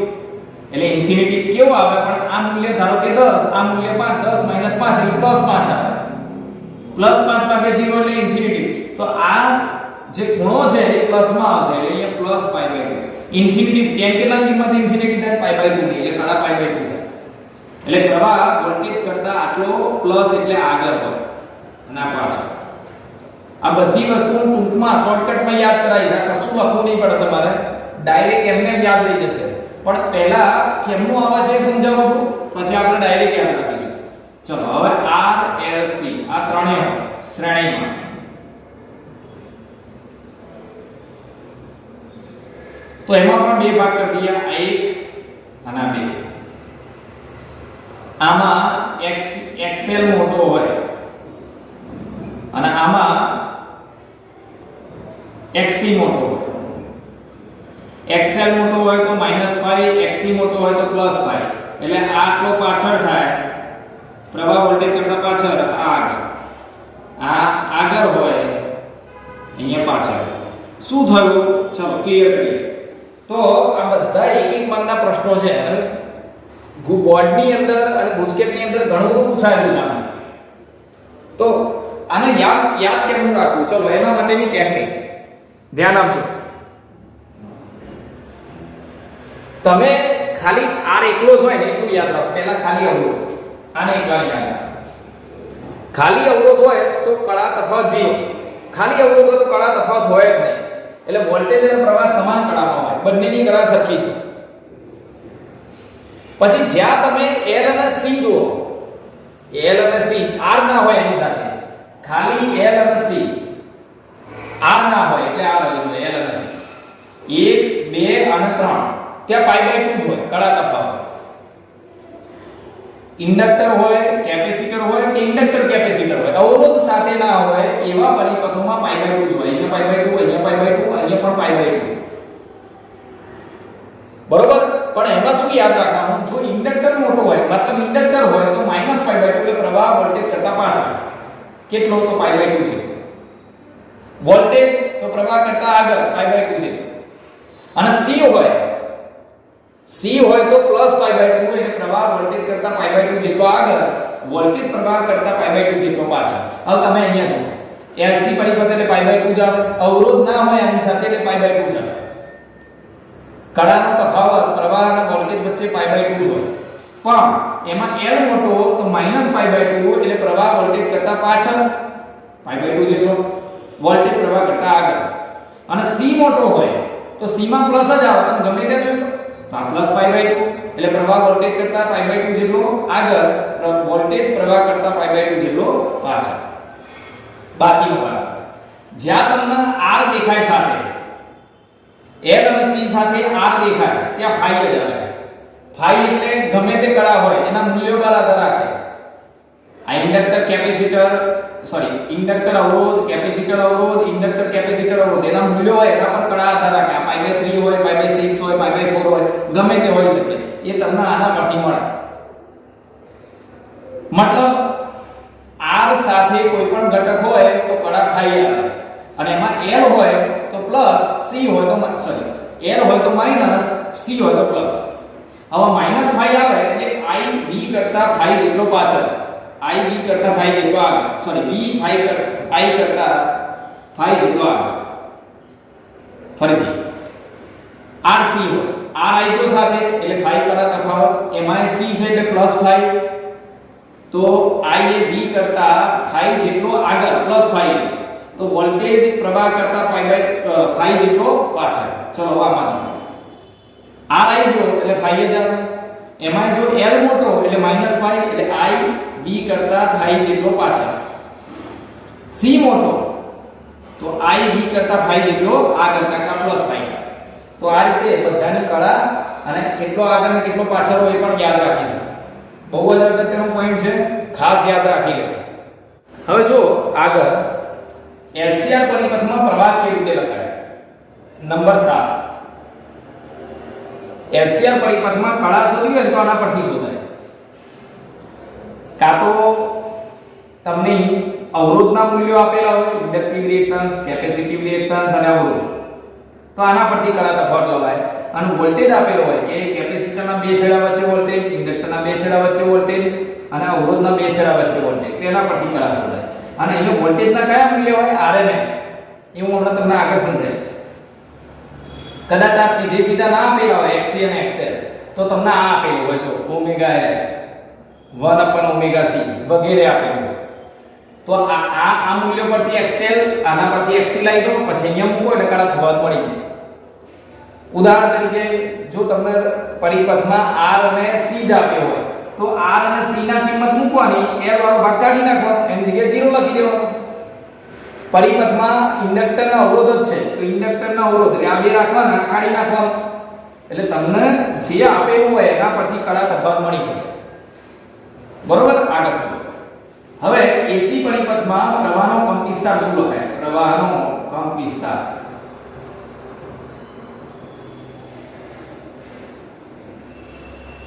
Speaker 1: એટલે ઇન્ફિનિટી કેવું આવે? પણ આ મૂલ્ય ધારો કે 10, આ મૂલ્ય 5, 10 - 5 એટલે +5 આવે. +5 ભાગે 0 એટલે ઇન્ફિનિટી. તો આ જે ખૂણો છે એ પ્લસમાં આવશે એટલે અહીંયા +π/2. ઇન્ફિનિટી 10 કેટલાની કિંમત ઇન્ફિનિટી થાય? π/2 ની, એટલે કડા π/2 થાય. એટલે પ્રવાહ વોલ્ટેજ કરતા આટલો પ્લસ એટલે આગળ હોય અને આ પાછળ. આ બધી વસ્તુ ટૂંકમાં શોર્ટકટમાં યાદ કરાવી છે. કશું લખવું નહીં પડે તમારે, ડાયરેક્ટ એમને યાદ રહી જશે. પણ પહેલા કેમનું આવે છે એ સમજાવું છું, પછી આપણે ડાયરેક્ટ યાદ રાખીશું. ચલો હવે R L C આ ત્રણેય શ્રેણીમાં. તો એમાં પણ બે ભાગ કરી દઈએ, આ એક અને આ બે. આમાં XL મોટો હોય અને આમાં XC મોટો હોય. XL મોટો હોય તો -5, XC મોટો હોય તો +5. એટલે આટલો પાછળ થાય, પ્રવાહ વોલ્ટેજ કરતા પાછળ, આ આગળ હોય, અહીંયા પાછળ. શું થયું? ચલો ક્લિયર કરીએ. તો આ બધા એક માર્કના પ્રશ્નો છે અને બોર્ડની અંદર અને ગુજકેટની અંદર ઘણું બધું પૂછાયેલું છે. તો આને યાદ કેમનું રાખવું? ચલો એના માટેની ટેકનિક ધ્યાન આપજો. તમે ખાલી R એકલો જ હોય ને એટલું યાદ રાખો. પહેલા ખાલી અવરોધ, આને એકલા યાદ રાખો. ખાલી અવરોધ હોય તો કળા તફાવત 0. ખાલી અવરોધ હોય તો કળા તફાવત હોય જ નહીં. એટલે વોલ્ટેજ અને પ્રવાહ સમાન કળામાં હોય, બંનેની કળા સરખી છે. પછી જ્યાં તમે L અને C જુઓ, L અને C, R ના હોય એની સાથે, ખાલી L અને C, R ના હોય એટલે R હોય જોઈએ. L અને C 1 2 અને 3 ત્યાં π/2 જ હોય કળા તફાવત. ઇન્ડક્ટર હોય, કેપેસિટર હોય કે ઇન્ડક્ટર કેપેસિટર હોય, અવરોધ સાથે ના હોય એવા પરિપથોમાં π/2 જ હોય. અહીંયા π/2, અહીંયા π/2, અહીંયા પણ π/2. બરોબર? પણ એમાં શું યાદ રાખવાનું? જો ઇન્ડક્ટર મોટો હોય, મતલબ ઇન્ડક્ટર હોય તો -π/2 એટલે પ્રવાહ વોલ્ટેજ કરતા પાછળ. કેટલો? તો π/2 છે. વોલ્ટેજ તો પ્રવાહ કરતા આગળ π/2 છે. અને C હોય તો +π/2 એટલે પ્રવાહ વોલ્ટેજ કરતા π/2 જેટલો આગળ, વોલ્ટેજ પ્રવાહ કરતા π/2 જેટલો પાછળ. હવે તમે અહીંયા જુઓ, LC પરિપથ એટલે π/2 જ આવે. અવરોધ ના હોય આની સાથે એટલે π/2 જ આવે. કળાનો તફાવત પ્રવાહ અને વોલ્ટેજ વચ્ચે π/2 જ હોય. પણ એમાં L મોટો તો -π/2 એટલે પ્રવાહ વોલ્ટેજ કરતા પાછળ, π/2 જેટલો, વોલ્ટેજ પ્રવાહ કરતા આગળ. અને C મોટો હોય તો C માં પ્લસ જ આવે. તમે ગમે ત્યાં જોઈ લો, તો આ પ્લસ પાઈ બાય 2 એટલે પ્રવાહ વોલ્ટેજ કરતા પાઈ બાય 2 જેટલો આગળ, વોલ્ટેજ પ્રવાહ કરતા પાઈ બાય 2 જેટલો પાછળ. બાકીનો ભાગ જ્યાં તમને R દેખાય સાથે, L અને C સાથે R દેખાય ત્યાં ફાઈ જ આવે. ફાઈ એટલે ગમે તે કળા હોય એના મૂલ્યો પર આધાર રાખે. આ ઇન્ડક્ટર કેપેસિટર ઇન્ડક્ટર અવરોધ, કેપેસિટર અવરોધ, ઇન્ડક્ટર કેપેસિટર અવરોધ એના મૂલ્યો હોય એના પર કળા આધાર રાખે. આ પાઈ બાય 3 હોય, પાઈ બાય 6 હોય, પાઈ બાય 4 હોય, ગમે તે હોઈ શકે. એ તમને આના પરથી મળે. મતલબ R સાથે કોઈ પણ ઘટક હોય તો કળા ફાઈ આવે અને એમાં L હોય તો પ્લસ, C હોય તો L હોય તો માઈનસ, C હોય તો પ્લસ. હવે માઈનસ ફાઈ આવે એટલે I V કરતા ફાઈ જેટલો પાછળ, I V કરતા ફાઈ જેટલો આગળ, V ફાઈ I કરતા ફાઈ જેટલો આગળ. ફરીથી RC હોય, R I જો સાથે એટલે ફાઈ કળા તફાવત, એમાં C છે એટલે પ્લસ ફાઈ, તો I એ V કરતા ફાઈ જેટલો આગળ પ્લસ ફાઈ, તો વોલ્ટેજ પ્રવાહ કરતા પાઈ બાય ફાઈ જેટલો પાછળ. ચલો આમાં જો R I જો એટલે ફાઈ જ આવે, એમાં જો L મોટો એટલે માઈનસ ફાઈ એટલે I V કરતા ફાઈ જેટલો પાછળ. C મોટો તો I V કરતા ફાઈ જેટલો આગળ કરતા પ્લસ ફાઈ. તો આ રીતે બધાની કળા અને કેટલો આગળ અને કેટલો પાછળ હોય એ પણ યાદ રાખી શકાય. બહુ જ અગત્યનો પોઈન્ટ છે, ખાસ યાદ રાખી લેજો. હવે જો આગળ LCR પરિપથમાં પ્રવાહ કેવી રીતે લખાય? નંબર 7. LCR પરિપથમાં કળા શોધવી હોય તો આના પરથી શોધાય. કાં તો તમને અવરોધના મૂલ્યો આપેલા હોય, ઇન્ડક્ટિવ રિએક્ટન્સ, કેપેસિટિવ રિએક્ટન્સ અને અવરોધ, તો આના પરથી કળા તફાવત લવાય. અને વોલ્ટેજ આપેલો હોય કે કેપેસિટરના બે છેડા વચ્ચે વોલ્ટેજ, ઇન્ડક્ટરના બે છેડા વચ્ચે વોલ્ટેજ અને અવરોધના બે છેડા વચ્ચે વોલ્ટેજ, તેના પરથી કળા શોધાય. અને અહીંયા વોલ્ટેજના કયા મૂલ્ય હોય? RMS. એ હું હમણાં તમને આગળ સમજાવીશ. કદાચ આ સીધા ના આપેલા હોય XC અને XL, તો તમને આ આપેલું હોય જો ઓમેગા L 1/ωc વગેરે આપેલું હોય. તો આ મૂલ્ય પરથી XL, આના પરથી XC લઈ દો, પછી અહીંયા મૂકો એટલે કળા તફાવત મળી જાય. ઉદાહરણ તરીકે જો તમને પરિપથમાં R અને C જ આપ્યો હોય તો R અને C ના કિંમત મૂકવાની, L વાળો ભાગ કાઢી નાખવાનો, એની જગ્યાએ 0 લખી દેવાનો. પરિપથમાં ઇન્ડક્ટરના અવરોધ જ છે તો ઇન્ડક્ટરના અવરોધ એટલે આ બે રાખવાના, કાઢી નાખવાનો. એટલે તમને જે આપેલું હોય એના પરથી કળા તફાવત મળી શકે. બરોબર? આગળ હવે AC પરિપથમાં પ્રવાહનો કંપવિસ્તાર શું લખાય? પ્રવાહનો કંપવિસ્તાર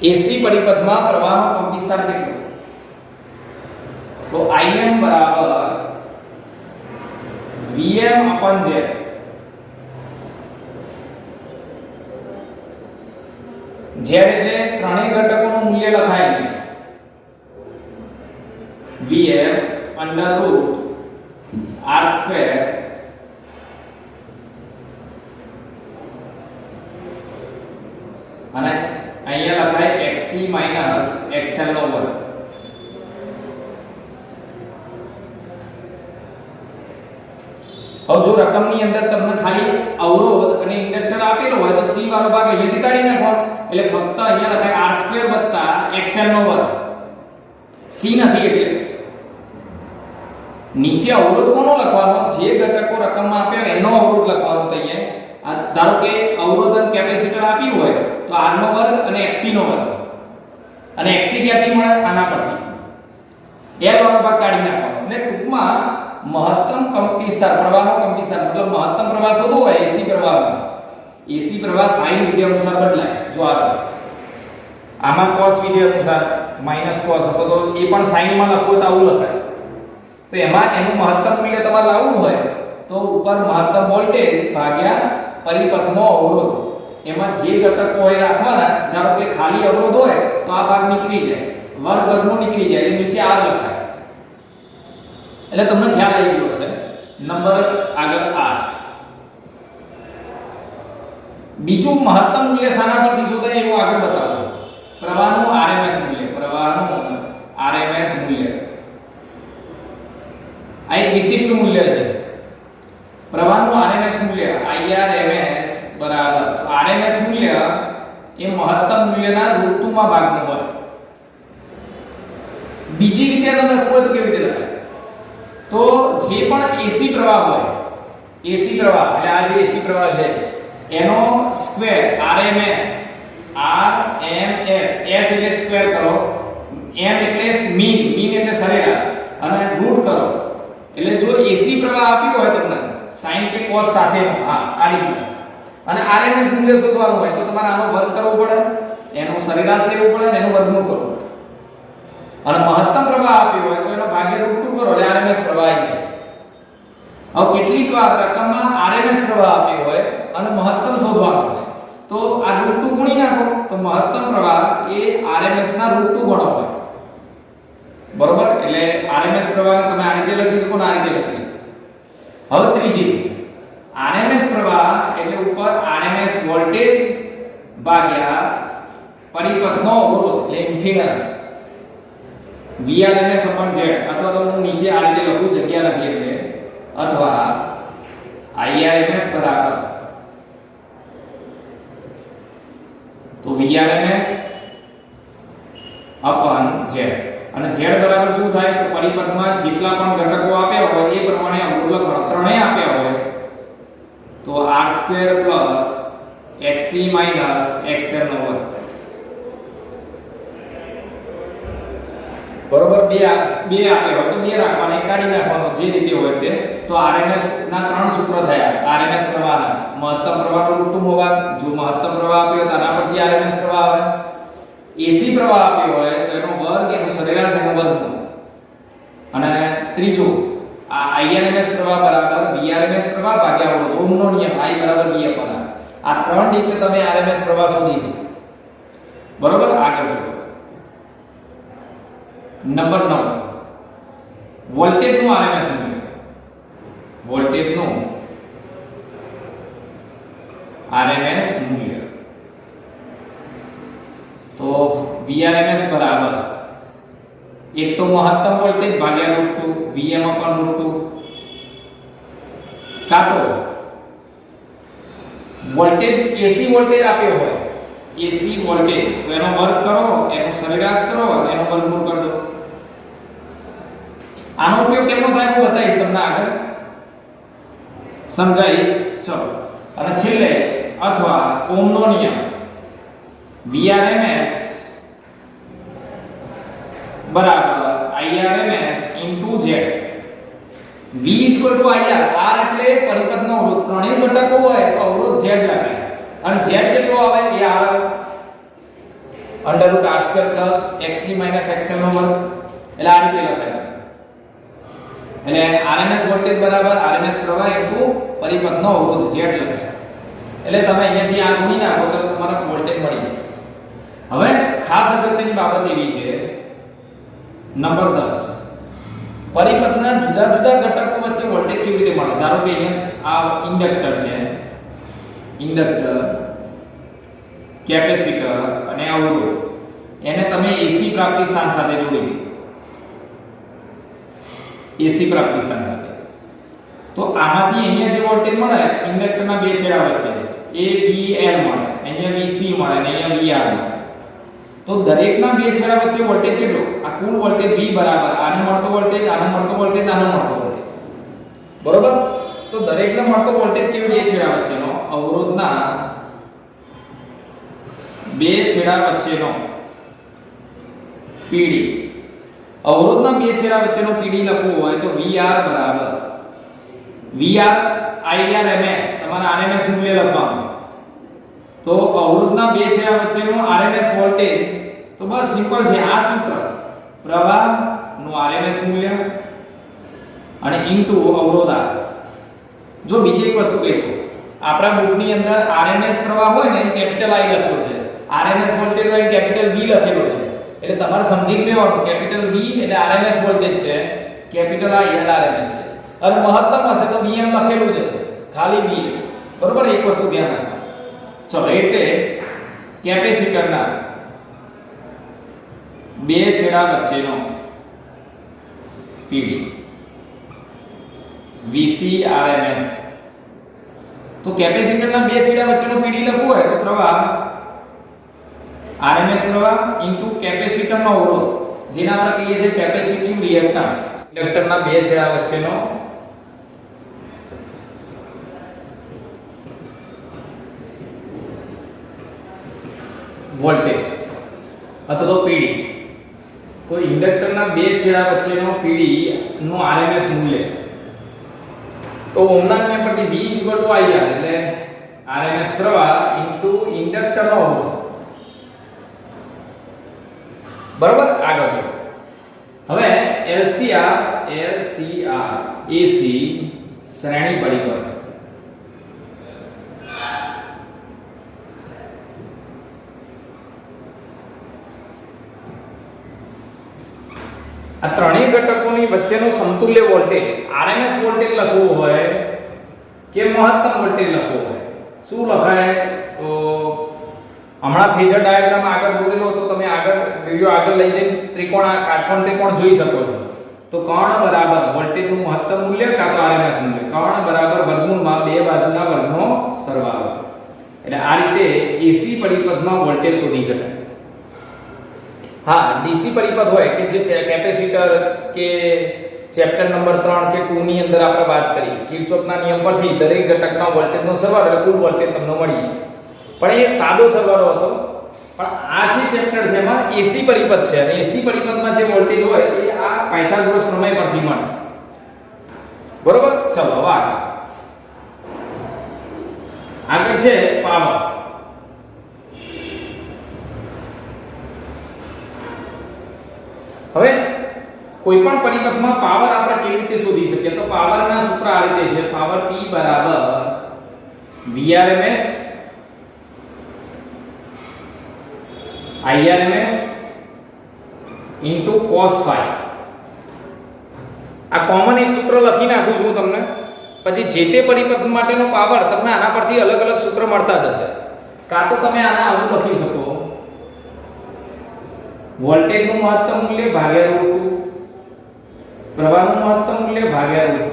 Speaker 1: AC પરિપથમાં પ્રવાહનો કંપવિસ્તાર કેટલો? તો Im બરાબર Vm/Z. Z એટલે ત્રણેય ઘટકોનું મૂલ્ય લખાય છે. Vm/√R² અને અહીંયા લખાય XC - XL નો વર્ગ. હવે જો રકમની અંદર તમને ખાલી અવરોધ અને ઇન્ડક્ટર આપેલો હોય તો C વાળો ભાગ અહીંયાથી કાઢી નાખવાનો, એટલે ફક્ત અહીંયા લખાય R² + XL નો વર્ગ. C નથી એટલે નીચે અવરોધ કોનો લખવાનો? જે ઘટકો રકમમાં આપ્યા એનો અવરોધ લખવાનો. તો અહીંયા ધારો કે અવરોધ અને કેપેસિટર આપ્યું હોય તો R નો વર્ગ અને XC નો વર્ગ. અને XC ક્યાંથી મળે? આના પરથી. L વાળો ભાગ કાઢી નાખવાનો. એટલે ટૂંકમાં મહત્તમ કંપવિસ્તાર, પ્રવાહનો કંપવિસ્તાર મતલબ મહત્તમ પ્રવાહ શોધવો હોય AC પ્રવાહમાં. AC પ્રવાહ સાઇન વિધિ અનુસાર બદલાય. જો આમાં cos વિધિ અનુસાર -cos હતો તો એ પણ સાઇન માં લખવું તો આવું લખાય. તો એમાં એનું મહત્તમ મૂલ્ય તમારે લાવવું હોય તો ઉપર મહત્તમ વોલ્ટેજ ભાગ્યા પરિપથનો અવરોધ, એમાં જે ઘટકો હોય રાખવાના. ધારો કે ખાલી અવરોધ હોય તો આ ભાગ નીકળી જાય, વર્ગમૂળ નીકળી જાય એટલે નીચે R લખાય. એટલે તમને ખ્યાલ આવી ગયો હશે. નંબર આગળ 8. બીજું મહત્તમ મૂલ્ય શાના પરથી શોધાય એ હું આગળ બતાવું છું. પ્રવાહનું RMS મૂલ્ય. પ્રવાહનું RMS મૂલ્ય આ એક વિશિષ્ટ મૂલ્ય છે. પ્રવાહનું RMS મૂલ્ય IRMS બરાબર RMS મૂલ્ય એ મહત્તમ મૂલ્યના √2 માં ભાગનું હોય. બીજી રીતે આને લખવું હોય તો કેવી રીતે લખાય? તો જે પણ એસી પ્રવાહ હોય, એસી પ્રવાહ એટલે આ જે એસી પ્રવાહ છે એનો સ્ક્વેર RMS, s એટલે સ્ક્વેર કરો, m એટલે મીન, મીન એટલે સરેરાશ અને રૂટ કરો. એટલે જો એસી પ્રવાહ આપ્યો હોય તમને sin કે cos સાથેનો આ રીતે અને RMS મૂલ્ય શોધવાનું હોય તો તમારે આનો વર્ગ કરવો પડે, એનો સરેરાશ લેવું પડે અને એનું વર્ગમૂળ કરવું પડે. અને મહત્તમ પ્રવાહ આપ્યો હોય તો એનો ભાગ્યા √2 કરો એટલે RMS પ્રવાહ આવી જાય. હવે કેટલીક વાર રકમમાં RMS પ્રવાહ આપ્યો હોય અને મહત્તમ શોધવાનું હોય તો આ √2 ગુણી નાખો તો મહત્તમ પ્રવાહ એ RMS ના √2 ગણો હોય. બરોબર? એટલે RMS પ્રવાહને તમે આ રીતે લખી શકો ને આ રીતે લખી શકો. હવે ત્રીજી રીત, RMS પ્રવાહ એટલે ઉપર RMS વોલ્ટેજ ભાગ્યા પરિપથનો અવરોધ એટલે ઇમ્પિડન્સ VRMS z, અથવા તો હું નીચે આ રીતે લખું, જગ્યા નથી એટલે, અથવા IRMS બરાબર તો VRMS z અને z બરાબર શું થાય તો પરિપથમાં જેટલા પણ ઘટકો આપ્યા હોય એ પ્રમાણે અવરોધ લખવાનો. ત્રણેય આપ્યા હોય તો r² xc xl નો વર્ગ. બરોબર? બે આપ્યા હોય તો બે રાખવાના, એક કાઢી નાખવાનો જે રીતે હોય તે. તો RMS ના ત્રણ સૂત્ર થયા. RMS પ્રવાહના મહત્તમ પ્રવાહનો √2 હોવા, જો મહત્તમ પ્રવાહ આપ્યો તો આના પરથી RMS પ્રવાહ આવે. એસી પ્રવાહ આપ્યો હોય તો એનો વર્ગ, એનું સરેરાશ, એનું વર્ગમૂળ. અને ત્રીજું આ IRMS પ્રવાહ બરાબર VRMS પ્રવાહ ભાગ્યા અવરોધ, ઓહમનો નિયમ I બરાબર V અપન R. આ ત્રણ રીતે તમે RMS પ્રવાહ શોધી શકો. બરોબર? આગળ જો નંબર 9, વોલ્ટેજનું RMS મૂલ્ય. વોલ્ટેજનું RMS મૂલ્ય તો VRMS બરાબર એક તો મહત્તમ વોલ્ટેજ ભાગ્યા √2 Vm અપન √2, કાં તો વોલ્ટેજ એસી વોલ્ટેજ આપ્યો હોય, એસી વોલ્ટેજ તો એનો વર્ગ કરો, એનો સરેરાશ કરો અને એનો વર્ગમૂળ કરી દો. આનો ઉપયોગ કેમનો થાય હું બતાવીશ તમને આગળ, સમજાવીશ. ચલો, અને છેલ્લે અથવા ઓહમનો નિયમ VRMS બરાબર IRMS z. V IR, R એટલે પરિપથનો અવરોધ, ત્રણેય ઘટકો હોય તો અવરોધ z લખાય અને z કેટલો આવે એ આવે √r² xc xl નો વર્ગ. એટલે આ રીતે લખાય. એટલે RMS વોલ્ટેજ બરાબર RMS પ્રવાહ ઇન્ટુ પરિપથનો અવરોધ z લખાય. એટલે તમે અહીંયાથી આ ગુણી નાખો તો તમારો વોલ્ટેજ મળી જાય. હવે ખાસ અગત્યની બાબત એવી છે, નંબર 10, પરિપથના જુદા જુદા ઘટકો વચ્ચે વોલ્ટેજ કેવી રીતે મળે. ધારો કે અહીંયા આ ઇન્ડક્ટર છે, ઇન્ડક્ટર, કેપેસિટર અને અવરોધ, એને તમે એસી પ્રાપ્તિ સ્થાન સાથે જોડી દો. એસી પ્રાપ્તિ સ્થાન સાથે તો આમાંથી અહીંયા જે વોલ્ટેજ મળે ઇન્ડક્ટરના બે છેડા વચ્ચે એ VL મળે, અહીંયા VC મળે અને અહીંયા VR મળે. તો દરેકના બે છેડા વચ્ચે વોલ્ટેજ કેટલો? આ કુલ વોલ્ટેજ V બરાબર આને મળતો વોલ્ટેજ, આને મળતો વોલ્ટેજ, આને મળતો વોલ્ટેજ. બરોબર? તો દરેકને મળતો વોલ્ટેજ કેવી બે છેડા વચ્ચેનો, અવરોધના બે છેડા વચ્ચેનો PD, અવરોધના બે છેડા વચ્ચેનો PD લખવું હોય તો VR બરાબર VR IRMS, તમારે RMS મૂલ્ય લખવાનું. તો અવરોધના બે છેડા વચ્ચેનો RMS વોલ્ટેજ તો બસ સિમ્પલ છે આ સૂત્ર, પ્રવાહનું RMS મૂલ્ય અને ઇન્ટુ અવરોધ R. જો બીજી એક વસ્તુ કહી દઉં, આપણા બુકની અંદર RMS પ્રવાહ હોય ને કેપિટલ I લખ્યો છે, RMS વોલ્ટેજ હોય કેપિટલ V લખેલો છે. એટલે તમારે સમજી લેવાનું કેપિટલ V એટલે RMS વોલ્ટેજ છે, કેપિટલ I એટલે RMS છે. અને મહત્તમ હશે તો Vm લખેલું જ હશે, ખાલી V. બરોબર? એક વસ્તુ ધ્યાન રાખો. ચલો, એટલે કેપેસિટરના બે છેડા વચ્ચેનો PD VC RMS. તો કેપેસિટરના બે છેડા વચ્ચેનો PD લખવું હોય તો પ્રવાહ RMS પ્રવાહ ઇન્ટુ કેપેસિટરનો અવરોધ, જેને આપણે કહીએ છીએ કેપેસિટિવ રિએક્ટન્સ, ઇન્ડક્ટરના બે છેડા વચ્ચેનો વોલ્ટેજ અથવા તો PD. તો ઇન્ડક્ટરના બે છેડા વચ્ચેનો PD નું RMS મૂલ્ય, તો ઓહમના નિયમ પરથી V IR એટલે RMS પ્રવાહ ઇન્ટુ ઇન્ડક્ટરનો અવરોધ. બરાબર, આગળ હવે LCR AC શ્રેણી પરિપથ. આ ત્રણેય ઘટકોની વચ્ચેનો સમતુલ્ય વોલ્ટેજ RMS વોલ્ટેજ લખવો હોય કે મહત્તમ વોલ્ટેજ લખવો હોય, શું લખાય? તો હમણાં ફેઝર ડાયાગ્રામ આગળ દોરેલો હતો, તમે આગળ વિડિયો આગળ લઈ જઈને ત્રિકોણ આ કાટખૂણ ત્રિકોણ જોઈ શકો છો. તો કર્ણ બરાબર વોલ્ટેજનું મહત્તમ મૂલ્ય કાં તો RMS મૂલ્ય, કર્ણ બરાબર વર્ગમૂળમાં બે બાજુના વર્ગનો સરવાળો. એટલે આ રીતે AC પરિપથમાં વોલ્ટેજ શોધી શકાય. હા, DC પરિપથ હોય કે જે કેપેસિટર કે ચેપ્ટર નંબર 3 કે 2 ની અંદર આપણે વાત કરી, કિર્ચોફના નિયમ પરથી દરેક ઘટકના વોલ્ટેજનો સરવાળો એટલે કુલ વોલ્ટેજ તમને મળી. પણ એ સાદો સરવાળો હતો. પણ આ જે ચેપ્ટર છે એમાં AC પરિપથ છે, અને AC પરિપથમાં જે વોલ્ટેજ હોય એ આ પાયથાગોરસ પ્રમેય પરથી મળે. બરોબર, ચલો હવે આગળ છે પાવર. હવે કોઈ પણ પરિપથમાં પાવર આપણે કેવી રીતે શોધી શકીએ? તો પાવરના સૂત્ર આ રીતે છે, પાવર P બરાબર Vrms Irms into cos phi. આ કોમન એક સૂત્ર લખી નાખું છું તમને, પછી જે તે પરિપથ માટેનો પાવર તમને આના પરથી અલગ અલગ સૂત્ર મળતા જશે. કાં તો તમે આના આવું લખી શકો, વોલ્ટેજનું મહત્તમ મૂલ્ય ભાગ્યા √2, પ્રવાહનું મહત્તમ મૂલ્ય ભાગ્યા √2,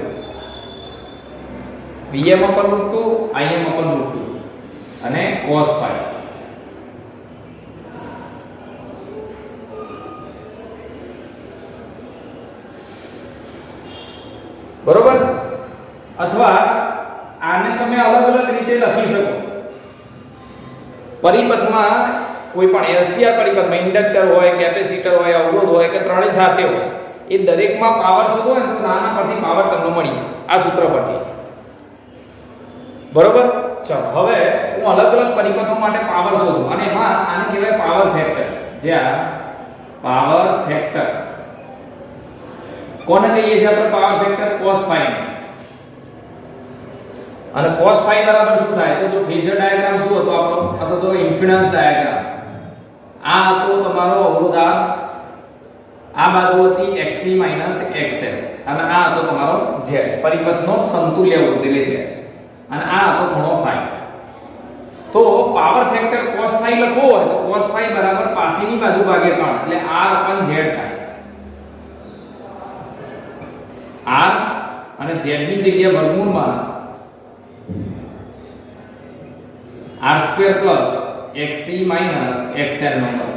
Speaker 1: Vm upon √2, Im upon √2 અને cos phi. બરોબર, અથવા આને તમે અલગ અલગ રીતે લખી શકો. પરિપથમાં કોઈ પણ LCR પરિપથમાં ઇન્ડક્ટર હોય, કેપેસિટર હોય, અવરોધ હોય કે ત્રણેય સાથે હોય, એ દરેકમાં પાવર શોધો ને તો નાના પરથી પાવર તમને મળી આ સૂત્ર પરથી. બરોબર, ચાલો હવે હું અલગ અલગ પરિપથો માટે પાવર શોધું, અને એમાં આને કહેવાય પાવર ફેક્ટર. જ્યાં પાવર ફેક્ટર કોને કહીએ છીએ આપણે? Power factor cos phi. અને cos phi બરાબર શું થાય? તો જો ફેઝર ડાયાગ્રામ શું હતો આપણો? હતો તો ઇમ્પિડન્સ ડાયાગ્રામ. આ હતો તમારો અવરોધ, આ બાજુ હતી XC XL, અને આ હતો તમારો Z, પરિપથનો સમતુલ્ય અવરોધ એટલે Z, અને આ હતો ખૂણો phi. તો પાવર ફેક્ટર cos phi લખવો હોય તો cos phi બરાબર પાસેની બાજુ ભાગ્યા 3 એટલે R upon Z થાય. R અને Z ની જગ્યાએ વર્ગમૂળમાં R² plus XC XL number.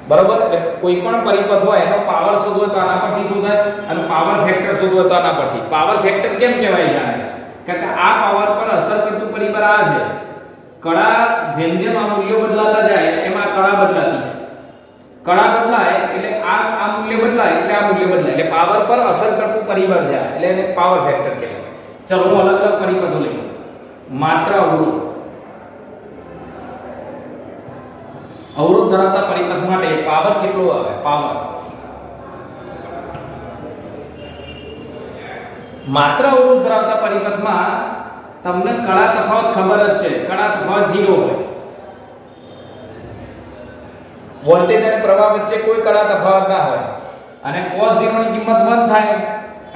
Speaker 1: બરોબર, એટલે કોઈ પણ પરિપથ હોય એનો પાવર શોધવો તો આના પરથી શોધાય, અને પાવર ફેક્ટર શોધવો તો આના પરથી. પાવર ફેક્ટર કેમ કહેવાય છે? કારણ કે આ પાવર પર અસર કરતું પરિબળ આ છે. કળા જેમ જેમ આ મૂલ્યો બદલાતા જાય એમાં કળા બદલાતી જાય. કળા બદલાય એટલે આ મૂલ્ય બદલાય એટલે આ મૂલ્ય બદલાય, એટલે પાવર પર અસર કરતું પરિબળ છે, એટલે એને પાવર ફેક્ટર કહેવાય. ચલો હું અલગ અલગ પરિપથો લઈ. માત્ર અવરોધ, અવરોધ ધરાવતા પરિપથ માટે પાવર કેટલો આવે? પાવર માત્ર અવરોધ ધરાવતા પરિપથમાં તમને કળા તફાવત ખબર જ છે, કળા તફાવત 0 હોય. વોલ્ટેજ અને પ્રવાહ વચ્ચે કોઈ કળા તફાવત ના હોય, અને cos 0 ની કિંમત 1 થાય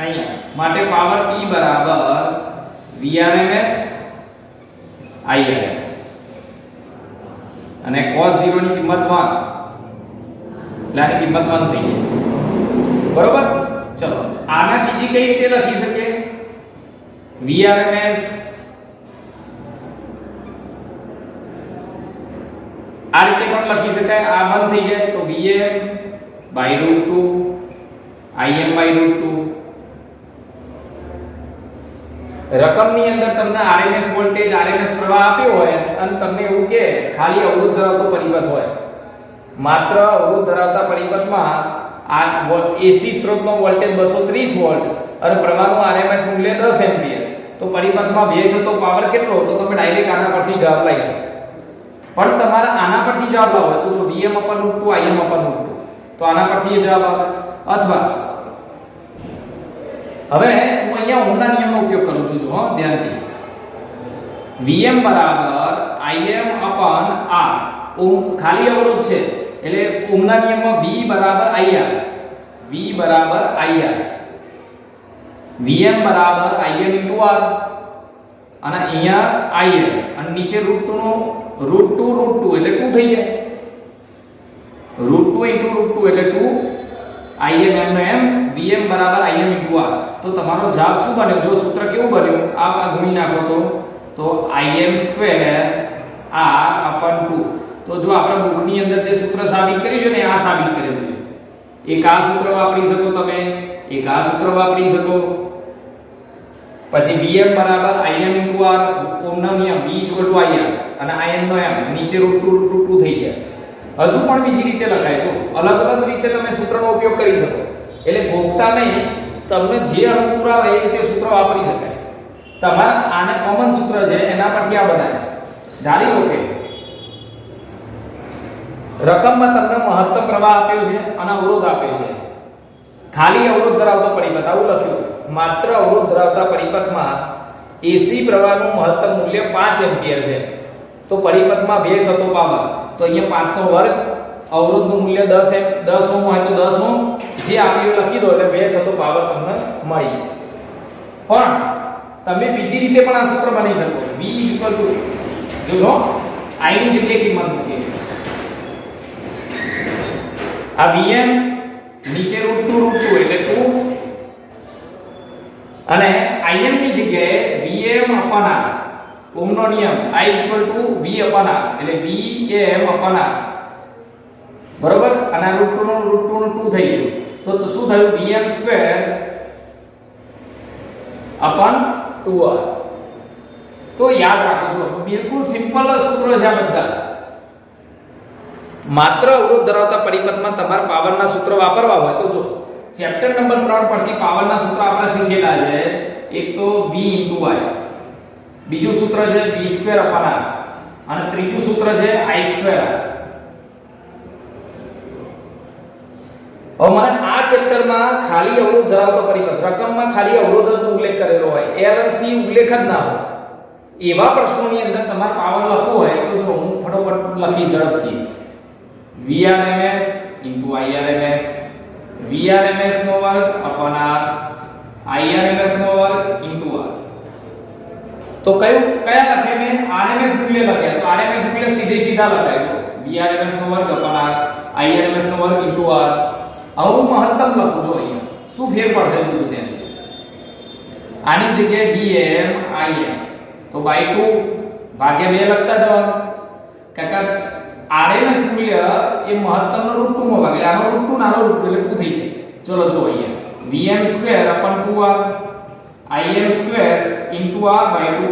Speaker 1: અહીંયા. માટે પાવર P બરાબર Vrms Irms, અને cos 0 ની કિંમત 1 એટલે આની કિંમત 1 થઈ ગઈ. બરોબર, ચલો આને બીજી કઈ રીતે લખી શકીએ? Vrms આ રીતે પણ લખી શકાય. આ બંધ થઈ જાય તો Vm/√2 Im/√2. રકમની અંદર તમને RMS વોલ્ટેજ RMS પ્રવાહ આપ્યો હોય અને તમને એવું કે ખાલી અવરોધ ધરાવતો પરિપથ હોય, માત્ર અવરોધ ધરાવતા પરિપથમાં આ AC સ્ત્રોતનો વોલ્ટેજ 230 વોલ્ટ અને પ્રવાહનું RMS મૂલ્ય 10 એમ્પિયર, તો પરિપથમાં વ્યય થતો પાવર કેટલો, તો તમે ડાયરેક્ટ આના પરથી જવાબ લઈ શકો. પણ તમારે આના પરથી જવાબ લાવવો હોય તો જો Vm/√2 Im/√2, તો આના પરથી એ જવાબ આવે. અથવા હવે હું અહીંયા ઓહમના નિયમનો ઉપયોગ કરું છું, જો ધ્યાનથી. Vm = Im/R. ઓહમ ખાલી અવરોધ છે એટલે ઓહમના નિયમમાં V = IR. V = IR. Vm = Im/R અને અહીંયા Im અને નીચે √2 નો √2 એટલે 2 થઈ જાય. √2 * √2 એટલે 2 Im એમનો એમ. Vm = Im/R. તો તમારો જવાબ શું બન્યો? જો સૂત્ર કેવું બન્યું આ ગુણી નાખો તો Im² R/2. તો જો આપણે બુકની અંદર જે સૂત્ર સાબિત કર્યું છે ને આ સાબિત કરેલું છે. એક આ સૂત્ર વાપરી શકો તમે, એક આ સૂત્ર વાપરી શકો. પછી Vm = Im/R ઓહમનો નિયમ V = IR અને Im નો m નીચે √2 થઈ ગયા. હજુ પણ બીજી રીતે લખાય તો અલગ અલગ રીતે તમે સૂત્રનો ઉપયોગ કરી શકો. એટલે ભોગતા નહીં, તમને જે અનુકૂળ આવે એ રીતે સૂત્ર વાપરી શકાય. તમારે આને કોમન સૂત્ર છે એના પરથી આ બનાય. ધારી લો કે રકમમાં તમને મહત્તમ પ્રવાહ આપ્યો છે અને અવરોધ આપ્યો છે. ખાલી અવરોધ ધરાવતો પરિપથ આવું લખ્યું. માત્ર અવરોધ ધરાવતા પરિપથમાં AC પ્રવાહનું મહત્તમ મૂલ્ય 5 એમ્પિયર છે. તો પરિપથમાં વ્યય થતો પાવર તો અહીંયા 5 નો વર્ગ, અવરોધનું મૂલ્ય 10 ઓહમ હોય તો 10 ઓહમ, જે આપ્યું લખી દો એટલે વ્યય થતો પાવર તમને મળી. પણ તમે બીજી રીતે પણ આ સૂત્ર બનાવી શકો. V = જો I ની જગ્યાએ કિંમત મૂકી આ Vm નીચે √2 એટલે 2 અને Im ની જગ્યાએ Vm/R ઓહમનો નિયમ I = V/R એટલે Vm/R બરોબર. અને આ √2 નો 2 થઈ ગયું તો શું થયું? Vm²/2R. તો યાદ રાખજો, બિલકુલ સિમ્પલ સૂત્રો છે આ બધા. માત્ર અવરોધ ધરાવતા પરિપથમાં તમારે પાવરના સૂત્ર વાપરવા હોય તો જો ચેપ્ટર નંબર 3 પરથી પાવરના સૂત્ર આપણે શીખેલા છે. એક તો V * I, બીજું સૂત્ર છે V²/R અને ત્રીજું સૂત્ર છે I²R. હવે મને આ ચેપ્ટરમાં ખાલી અવરોધ ધરાવતો પરિપથ રકમમાં ખાલી અવરોધનો ઉલ્લેખ કરેલો હોય, L અને C ઉલ્લેખ જ ના હોય એવા પ્રશ્નોની અંદર તમારે પાવર લખવો હોય તો જો હું ફટોફટ લખી ઝડપથી. Vrms * Irms, Vrms નો વર્ગ / R, Irms નો વર્ગ * R. તો કયા લખે મેં? RMS મૂલ્ય લખ્યા તો RMS મૂલ્ય સીધા લખાય તો Vrms નો વર્ગ / Irms નો વર્ગ * R. હવે હું મહત્તમ લખું છું. અહીંયા શું ફેર પડશે જોજો ત્યાં. આની જગ્યાએ Vm Im તો / 2 ભાગ્યા 2 લખતા જવાનું. કાકા RMS મૂલ્ય એ મહત્તમનો √2 માં ભાગે. આનો √2 નાનો √2 એટલે 2 થઈ જાય. ચલો જો અહીંયા Vm²/2R Im²/R/2.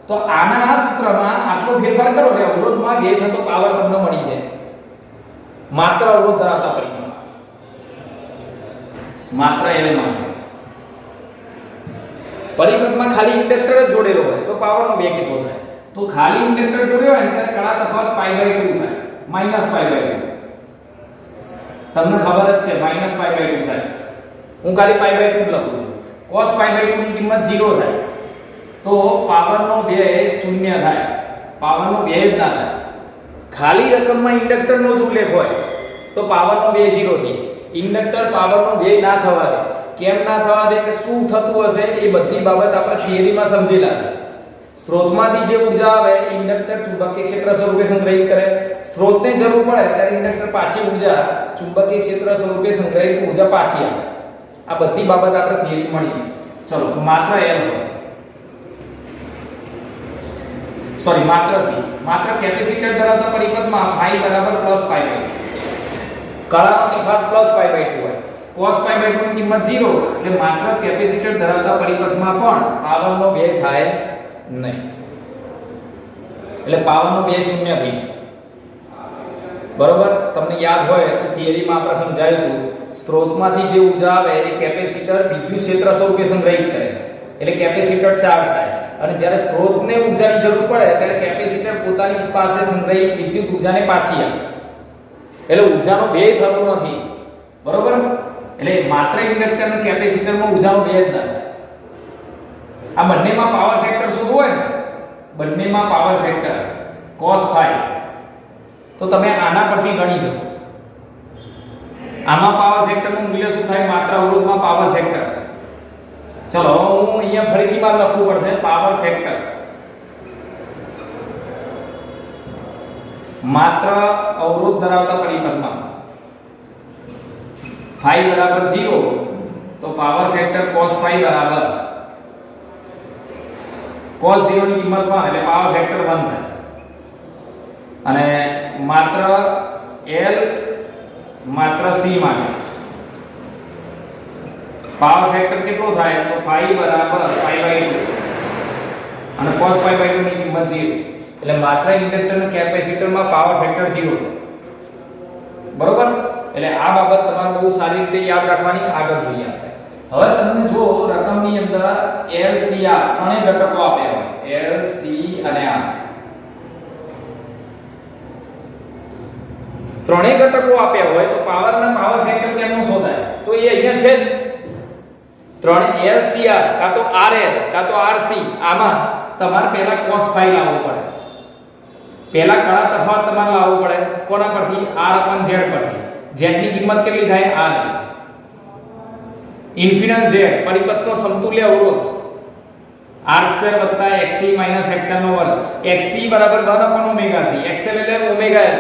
Speaker 1: તો આના આ સૂત્રમાં આટલો ફેરફાર કરો એટલે અવરોધમાં વ્યય થતો પાવર તમને મળી જાય. માત્ર અવરોધ ધરાવતા પરિપથ, માત્ર L માટે. પરિપથમાં ખાલી ઇન્ડક્ટર જ જોડેલો હોય તો પાવરનો વ્યય કેટલો થાય? તો ખાલી ઇન્ડક્ટર જોડ્યો હોય ને ત્યારે કડા તફાવત pi/2 થાય, -pi/2. તમને ખબર જ છે -pi/2 થાય. હું ખાલી pi/2 જ લખું છું. cos pi/2 ની કિંમત 0 થાય તો પાવરનો વ્યય 0 થાય. પાવરનો વ્યય જ ના થાય. ખાલી રકમમાં ઇન્ડક્ટરનો જ ઉલ્લેખ હોય તો પાવરનો વ્યય 0 થઈ. ઇન્ડક્ટર પાવરનો વ્યય ના થવા દે. કેમ ના થવા દે કે શું થતું હશે એ બધી બાબત આપણે થિયરીમાં સમજેલા છે. સ્ત્રોતમાંથી જે ઊર્જા આવે ઇન્ડક્ટર ચુંબકીય ક્ષેત્ર સ્વરૂપે સંગ્રહિત કરે. સ્ત્રોતને જરૂર પડે ત્યારે ઇન્ડક્ટર પાછી ઊર્જા ચુંબકીય ક્ષેત્ર સ્વરૂપે સંગ્રહિત ઊર્જા પાછી આપે. આ બધી બાબત આપણે થિયરી મળી. ચલો માત્ર L સોરી માત્ર C માત્ર કેપેસિટર ધરાવતા પરિપથમાં phi બરાબર +π/2 કળાનો તફાવત +π/2 હોય cos π/2 ની કિંમત 0 એટલે માત્ર કેપેસિટર ધરાવતા પરિપથમાં પણ પાવરનો વ્યય થાય નહીં એટલે પાવરનો વ્યય શૂન્ય થઈ જાય બરોબર તમને યાદ હોય તો થિયરીમાં આપણે સમજાયું હતું સ્ત્રોતમાંથી જે ઊર્જા આવે એ કેપેસિટર વિદ્યુત ક્ષેત્ર સ્વરૂપે સંગ્રહિત કરે એટલે કેપેસિટર ચાર્જ થાય અને જ્યારે સ્ત્રોતને ઊર્જાની જરૂર પડે ત્યારે કેપેસિટર પોતાની પાસે સંગ્રહિત વિદ્યુત ઊર્જાને પાછી આપે એટલે ઊર્જાનો વ્યય થતો નથી બરોબર એટલે માત્ર ઇન્ડક્ટર અને કેપેસિટરમાં ઊર્જાનો વ્યય જ ન થાય આ બંનેમાં પાવર ફેક્ટર શોધવું હોય ને બંનેમાં પાવર ફેક્ટર cos phi તો તમે આના પરથી ગણી શકો આમાં પાવર ફેક્ટરનું મૂલ્ય શું થાય માત્ર અવરોધમાં પાવર ફેક્ટર ચલો હું અહીંયા ફરીથી મારે લખવું પડશે પાવર ફેક્ટર માત્ર અવરોધ ધરાવતા પરિપથમાં phi બરાબર 0 તો પાવર ફેક્ટર cos phi બરાબર cos 0 ની કિંમત 1 એટલે પાવર ફેક્ટર 1 થાય અને માત્ર L માત્ર C માટે પાવર ફેક્ટર કેટલો થાય તો phi બરાબર π/2 અને cos π/2 ની કિંમત 0 એટલે માત્ર ઇન્ડક્ટર અને કેપેસિટરમાં પાવર ફેક્ટર 0 થાય બરોબર એટલે આ બાબત તમારે બહુ સારી રીતે યાદ રાખવાની આગળ જોઈએ આપણે હવે તમને જો રકમની અંદર L C R ત્રણેય ઘટકો આપ્યા હોય L C અને R ત્રણેય ઘટકો આપ્યા હોય તો પાવરના પાવર ફેક્ટર કેમનું શોધાય તો એ અહીંયા છે જ ત્રણ LCR કાં તો RL કાં તો RC આમાં તમારે પહેલા cos phi લાવવો પડે પહેલા કળા તફાવત તમારે લાવવો પડે કોના પરથી R/Z પરથી z ની કિંમત કેટલી થાય R ઇન્ફિનિટ z પરિપથનો સમતુલ્ય અવરોધ R² xc xl2 xc બરાબર 1/ωc xl એટલે ઓમેગા l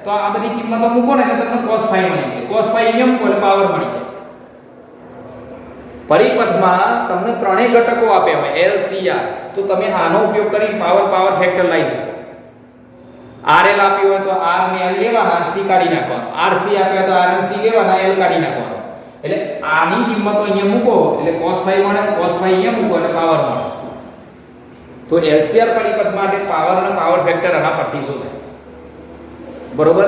Speaker 1: તો આ બધી કિંમતો મૂકો ને એટલે તમને cos phi મળી જાય cos phi અહીંયા મૂકો એટલે પાવર મળી જાય પરિપથમાં તમને ત્રણેય ઘટકો આપ્યા હોય L C R તો તમે આનો ઉપયોગ કરી પાવર ફેક્ટર લઈ શકો RL આપ્યું હોય તો R ને L લેવાના C કાઢી નાખવાનો RC આપ્યા તો R અને C લેવાના L કાઢી નાખવાનો એટલે આની કિંમતો અહીંયા મૂકો એટલે cos phi મળે cos phi અહીંયા મૂકો એટલે પાવર મળે તો LCR પરિપથ માટે પાવર અને પાવર ફેક્ટર આના પરથી શોધાય બરોબર